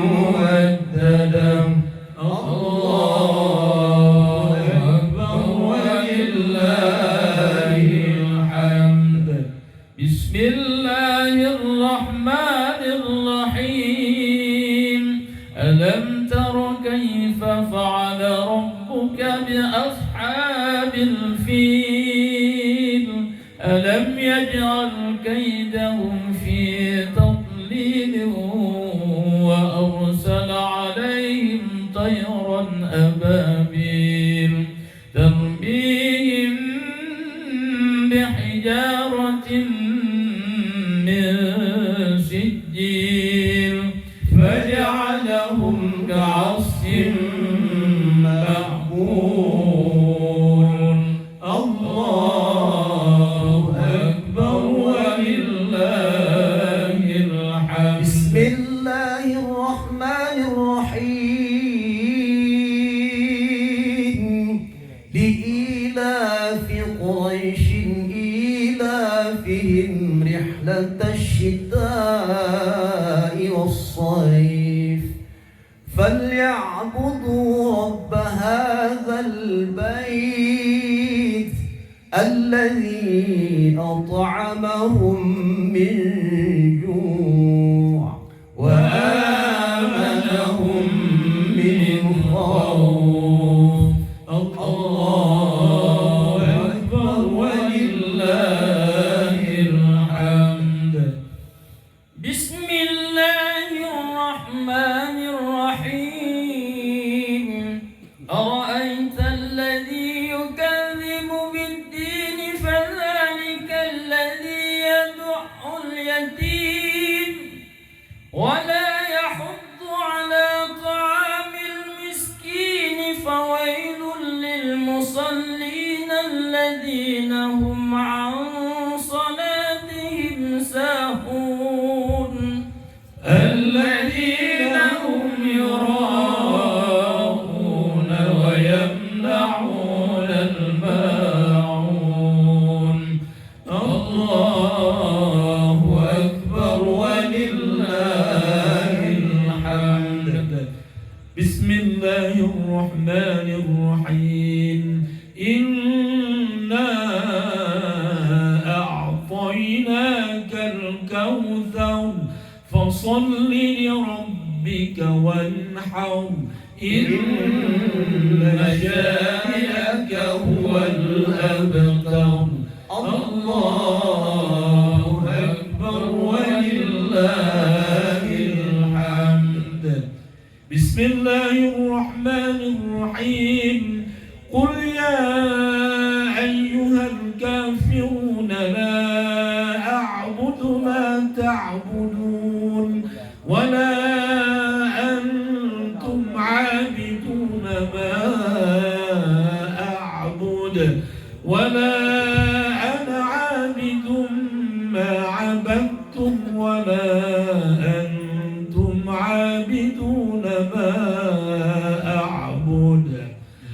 ممددة الله أكبر ولله الحمد. بسم الله الرحمن الرحيم. ألم تر كيف فعل ربك بأصحاب الفيل؟ ألم يجعل كيدهم في تضليل وأرسل عليهم طيرا أبابيل ترميهم بحجارة من سجيل فجعلهم كعصف مأكول. الله أكبر ولله الحمد. بسم الله الرحمن الرحيم. لإيلاف قريش إيلافهم رحلة الشتاء والصيف فليعبدوا رب هذا البيت الذي أطعمهم من جوع وآمنهم من خوف. الله أكبر ولله الحمد. بسم الله الرحمن الرحيم. أرأيت الذي يكذب بالدين فذلك الذي يدع اليتيم ولا يحض على طعام المسكين فويل للمصلين الذين هم عن صلاتهم ساهون الذين هم يراءون ويمنعون الماعون. الله أكبر ولله الحمد. بسم الله الرحمن الرحيم. إنا أعطيناك الكوثر فصل لربك وانحر إن شانئك هو الأبتر. الله أكبر ولله الحمد. بسم الله الرحمن الرحيم. قل يا أيها الكافرون لا أعبد ما تعبدون ولا أنتم عابدون ما أعبد ولا أنا عابد ما عبدتم ولا أنتم عابدون ما أعبد.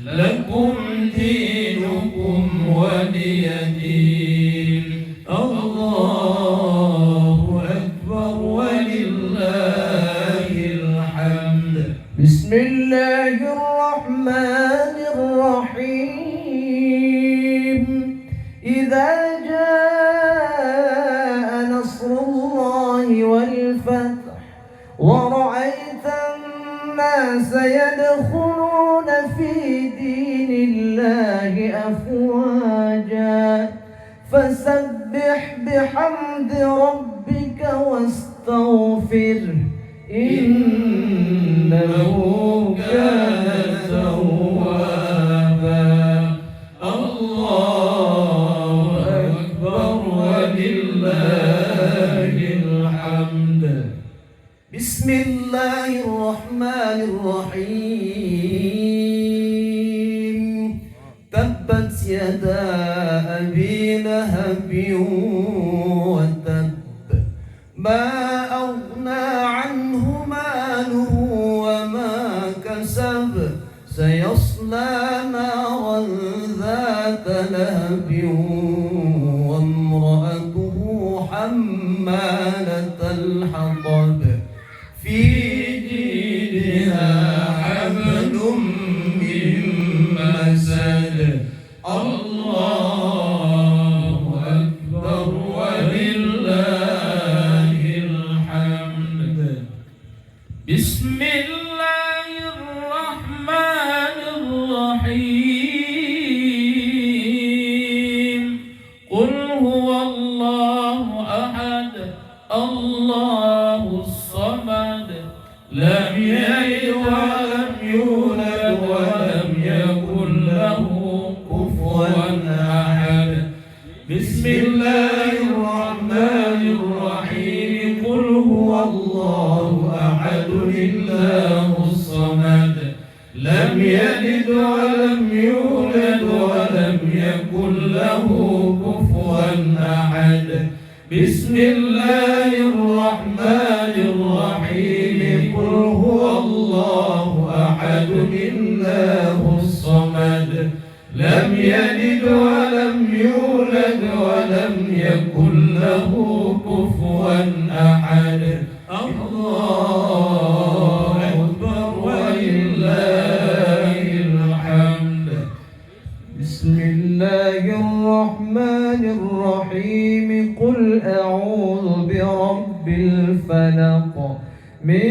لكم دينكم ولي دين. الله أكبر ولله الحمد. بسم الله الرحمن الرحيم. إذا جاء نصر الله والفتح ورأيت الناس يدخلون في دين الله أفواجا فسبح بحمد ربك واستغفره إنه كان توابا. الله أكبر ولله الحمد. بسم الله الرحمن الرحيم. تبت يدا أبي لهب وتب ما أغنى عنه ماله وما كسب سيصلى نارا ذات لهب وامرأته حمالة الحطب في جيدها حبل لم يلد ولم يولد ولم يكن له كفوا أحد. بسم الله الرحمن الرحيم قل هو الله أحد الله الصمد لم يلد ولم يولد ولم يكن له كفوا أحد. الله أكبر ولله الحمد. بسم الله الرحمن الرحيم قل أعوذ برب الفلق من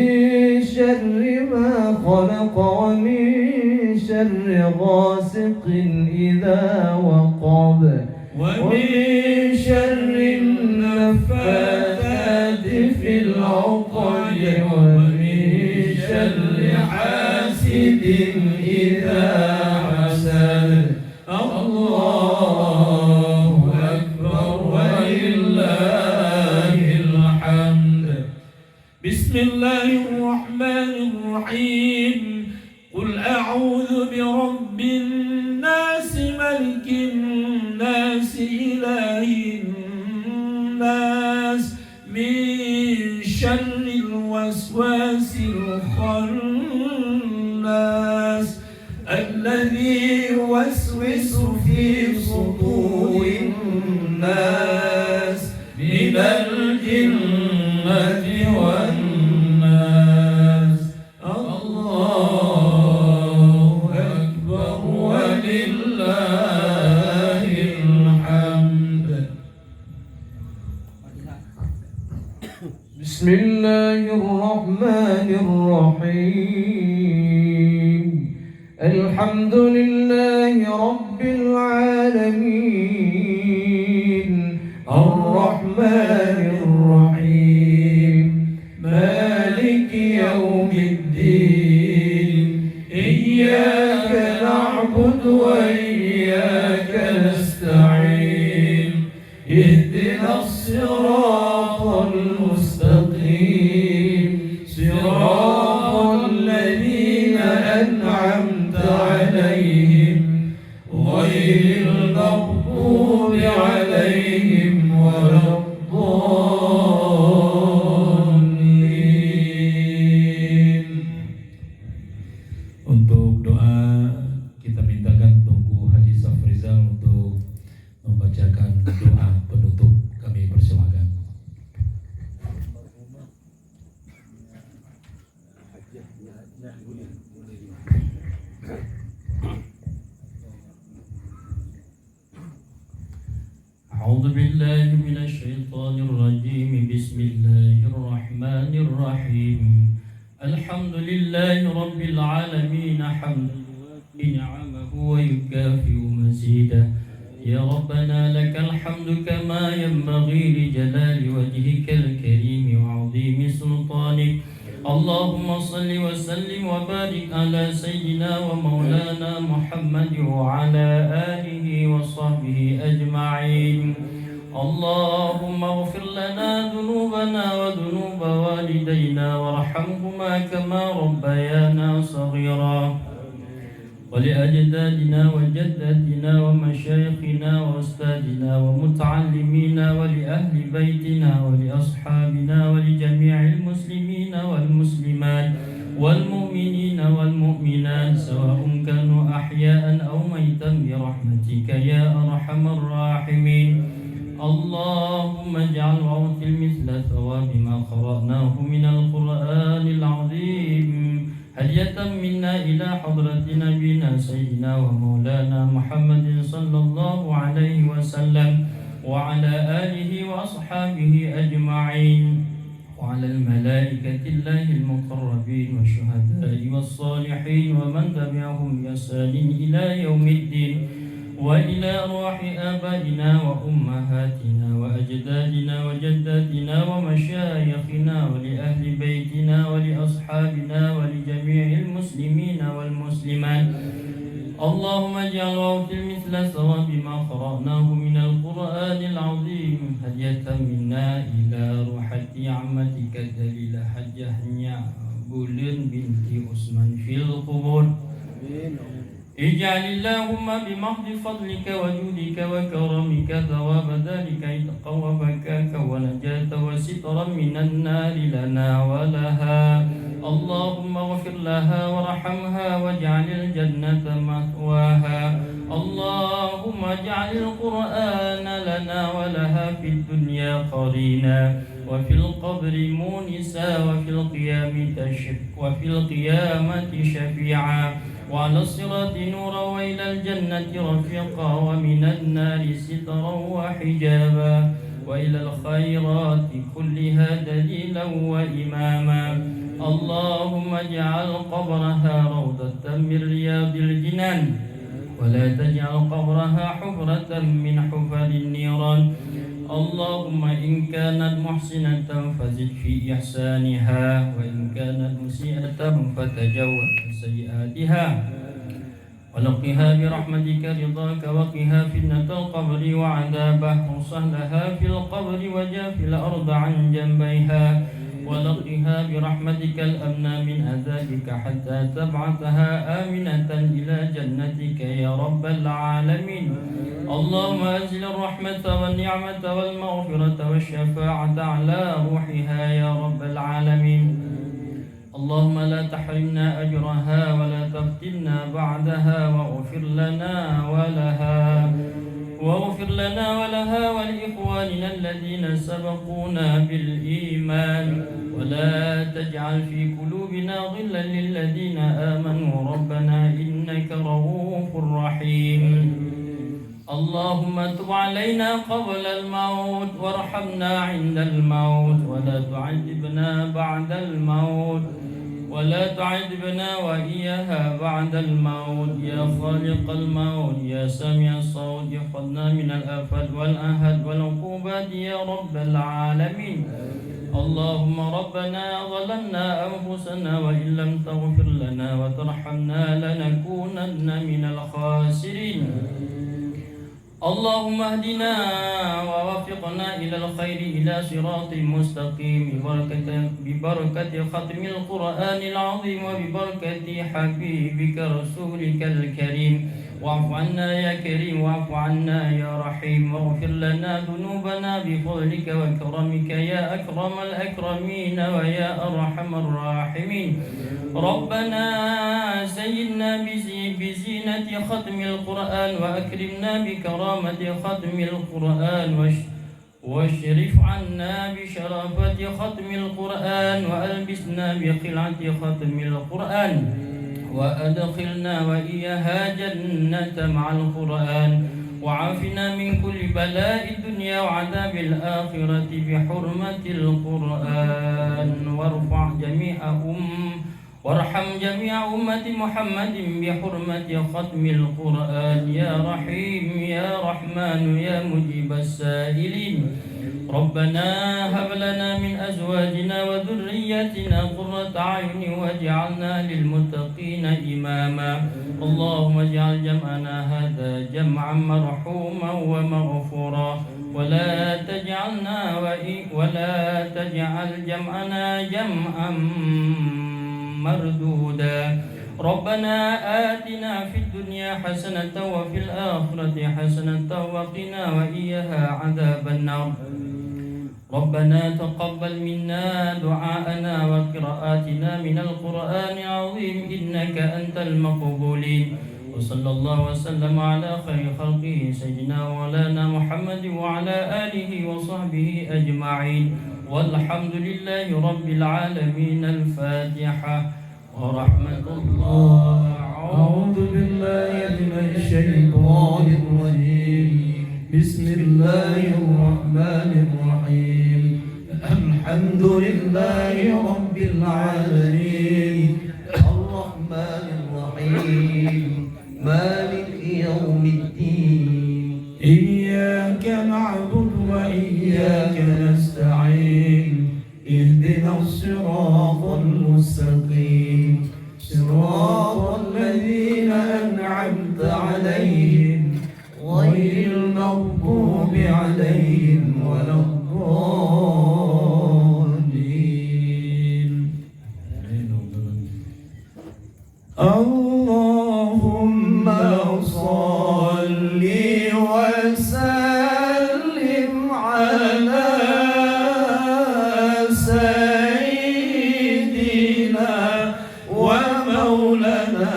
شر ما خلق ومن شر غاسق إذا وقب ومن شر النفاثات في العقد ومن شر حاسد إذا حسد. الله أكبر ولله الحمد. بسم الله الرحمن الرحيم قل أعوذ برب الناس ملك الناس إله الناس من شر الوسواس الخناس الذي يوسوس في صدور الناس من الجنة والناس. الله أكبر ولله الحمد. بسم الله الرحمن الرحيم الحمد لله رب العالمين الرحمن الرحيم مالك يوم الدين إياك نعبد وإياك نستعين اهدنا الصراط المستقيم صراط الذين أنعمت عليهم غير المغضوب عليهم ولا الضالين. Untuk doa kita mintakan Tunggu Haji Safrizal untuk membacakan doa penutup. Kami persilakan. أعوذ بالله من الشيطان الرجيم بسم الله الرحمن الرحيم الحمد لله رب العالمين حمدا نعمه ويكافئ مزيده يا ربنا لك الحمد كما ينبغي لجلال وجهك الكريم وعظيم سلطانك اللهم صل وسلم وبارك على سيدنا ومولانا محمد وعلى آله وصحبه أجمعين. اللهم اغفر لنا ذنوبنا وذنوب والدينا وارحمهما كما ربيانا صغيرا ولأجدادنا وجداتنا ومشايخنا وأستاذنا ومتعلمينا ولأهل بيتنا ولأصحابنا ولجميع المسلمين والمسلمات والمؤمنين والمؤمنات سواء كانوا أحياء أو ميتا برحمتك يا أرحم الراحمين. اللهم اجعل وأوتل مثل ثواب ما قرأناه من القرآن العظيم هدية منا إلى حضرة نبينا سيدنا ومولانا محمد صلى الله عليه وسلم وعلى آله وأصحابه أجمعين وعلى الملائكة الله المقربين والشهداء والصالحين ومن تبعهم بإحسان إلى يوم الدين وإلى أرواح آبائنا وأمهاتنا وأجدادنا وجداتنا ومشايخنا ولأهل بيتنا ولأصحابنا ولجميع المسلمين والمسلمات. اللهم اجعل وأوتل مثل ثواب ما قرأناه من القرآن العظيم هدية منا إلى روحة عمتك الذليلة حجة بولن بنت عثمان في القبور اجعل اللهم بمحض فضلك وجودك وكرمك ثواب ذلك عتقا وبكاك ونجاة وسترا من النار لنا ولها. اللهم اغفر لها وارحمها واجعل الجنة مثواها. اللهم اجعل القرآن لنا ولها في الدنيا قرينا وفي القبر مونسا وفي القيامة شفيعا وعلى الصراط نورا وإلى الجنة رفيقا ومن النار سترا وحجابا وإلى الخيرات كلها دليلا وإماما. اللهم اجعل قبرها روضة من رياض الجنان ولا تجعل قبرها حفرة من حفر النيران. اللهم إن كانت محسنة فزد في إحسانها وإن كانت مسيئة فتجاوز عن سيئاتها ولقها برحمتك رضاك وقها فتنة القبر وعذابه وصهلها في القبر وجاف الأرض عن جنبيها ولقها برحمتك الأمن من عذابك حتى تبعثها آمنة إلى جنتك يا رب العالمين. اللهم أنزل الرحمة والنعمة والمغفرة والشفاعة على روحها يا رب العالمين. اللهم لا تحرمنا أجرها ولا تفتنا بعدها واغفر لنا ولها ولإخواننا الذين سبقونا بالإيمان ولا تجعل في قلوبنا غلا للذين آمنوا ربنا إنك رؤوف رحيم. اللهم تب علينا قبل الموت وارحمنا عند الموت ولا تعذبنا بعد الموت ولا تعذبنا وإياها بعد الموت. يا خالق الموت يا سامع الصوت احفظنا من الآفات والآهات والعقوبات يا رب العالمين. اللهم ربنا ظلمنا أنفسنا وإن لم تغفر لنا وترحمنا لنكونن من الخاسرين. اللهم اهدنا ووفقنا إلى الخير إلى صراط مستقيم ببركة ختم القرآن العظيم وببركة حبيبك رسولك الكريم. واعف عنا يا كريم واعف عنا يا رحيم واغفر لنا ذنوبنا بفضلك وكرمك يا أكرم الأكرمين ويا أرحم الراحمين. ربنا زينا بزينة ختم القرآن وأكرمنا بكرامة ختم القرآن واشرف عنا بشرافة ختم القرآن وألبسنا بخلعة ختم القرآن وأدخلنا وإياها جنة مع القرآن وعافنا من كل بلاء الدنيا وعذاب الآخرة بحرمة القرآن وارحم جميع أمة محمد بحرمة ختم القرآن يا رحيم يا رحمن يا مجيب السائلين. ربنا هب لنا من أزواجنا وذرياتنا قرة أعين واجعلنا للمتقين إماما. اللهم اجعل جمعنا هذا جمعا مرحوما ومغفورا ولا تجعل جمعنا جمعا مردودا. ربنا آتنا في الدنيا حسنة وفي الآخرة حسنة وقنا وإياها عذاب النار. ربنا تقبل منا دعاءنا وقراءاتنا من القرآن العظيم إنك أنت المقبولين. وصلى الله وسلم على خير خلقه سيدنا مولانا محمد وعلى آله وصحبه أجمعين والحمد لله رب العالمين. الفاتحة ورحمة الله. أعوذ بالله من الشيطان الرجيم. بسم الله الرحمن الرحيم. الحمد لله رب العالمين الرحمن الرحيم مالك يوم الدين. إياك نعبد وإياك نستعين. اهدنا الصراط المستقيم صراط الذين أنعمت عليهم غير المغضوب عليهم ولا الضالين. الله اللهم صل وسلم على سيدنا ومولانا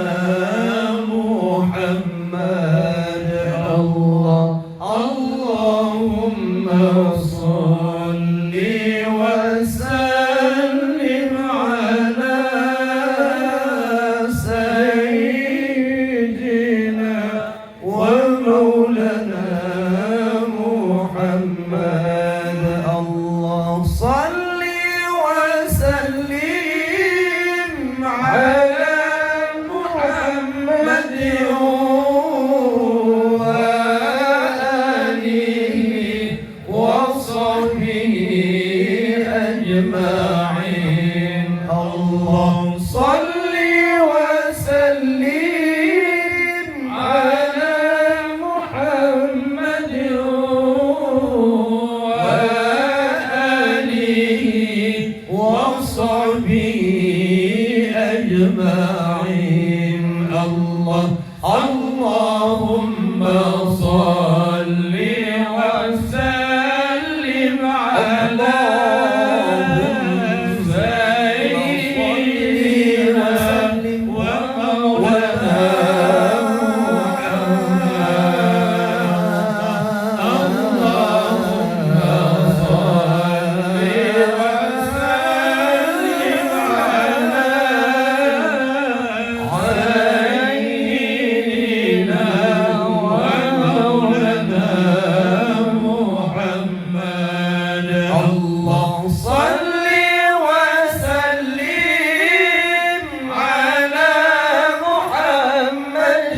محمد اللهم صل وسلم على سيدنا ومولانا محمد الله صل وسلم على محمد وصحبه أجمعين اللهم صل وسلم على محمد وآله وصحبه أجمعين اللهم صل وسلم على سيدنا ومولانا اللهم صل وسلم على سيدنا ومولانا محمد اللهم صل وسلم على محمد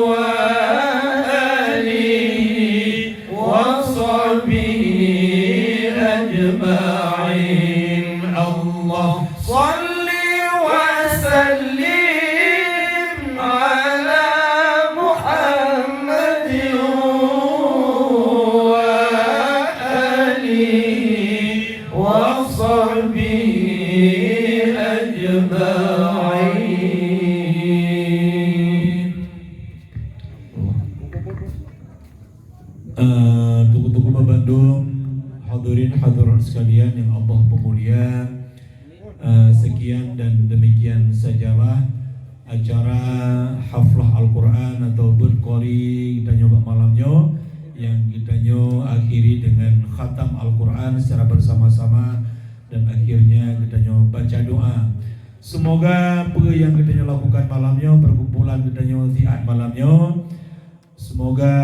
وآله وصحبه أجمعين الله صل وسلم على محمد وآله وصحبه أجمعين Tuku-tuku Bandung, hadirin hadirat sekalian yang Allah pemulia, sekian dan demikian sajalah acara haflah Al-Quran atau berqori kita nyoba malamnya yang kita akhiri dengan khatam Al-Quran secara bersama-sama dan akhirnya kita baca doa. Semoga apa yang kita lakukan malamnya, perkumpulan kita ziat malamnya, semoga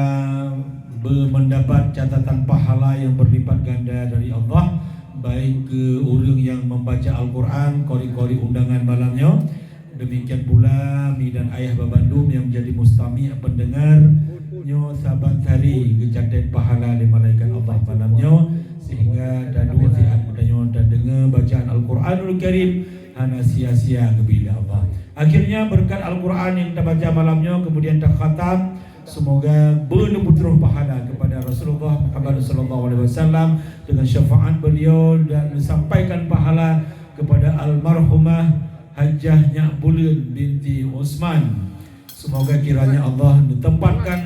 mendapat catatan pahala yang berlipat ganda dari Allah, baik ke orang yang membaca Al-Quran, kori-kori undangan malamnya. Demikian pula Mi dan Ayah Babandum yang menjadi mustami' pendengar nyo saban hari kecatat pahala di malaikat Allah malamnya, sehingga dadu ziat mudanyo dan dengar bacaan Al-Quranul Karim hana sia-sia kebila Allah. Akhirnya berkat Al-Quran yang kita baca malamnya kemudian tak khatam, semoga bernubuh pahala kepada Rasulullah Muhammad SAW dengan syafaat beliau dan menyampaikan pahala kepada almarhumah Hajjah Nyak Bulan binti Osman. Semoga kiranya Allah ditempatkan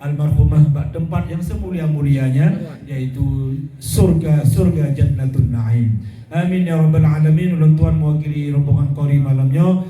almarhumah pada tempat yang semulia-mulianya, yaitu surga Jannatun Na'im. Amin ya rabbal alamin. Ulang tuan mewakili rombongan qori malamnya,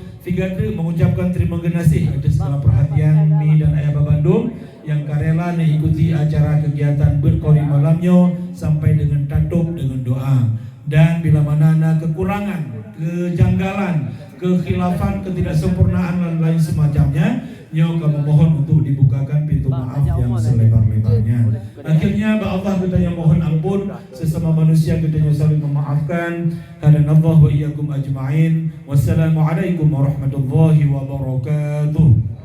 mengucapkan terima kasih atas segala perhatian Mi dan Ayah Babandung yang karela mengikuti acara kegiatan berqori malamnya sampai dengan tutup dengan doa. Dan bila mana ada kekurangan, kejanggalan, kekhilafan, ketidaksempurnaan dan lain semacamnya, kami mohon untuk dibukakan pintu maaf yang selebar-lebarnya. Akhirnya Allah kita yang mohon ampun, sesama manusia kita yang saling memaafkan. Hadanallahu wa iyyakum ajma'in. Wassalamualaikum warahmatullahi wabarakatuh.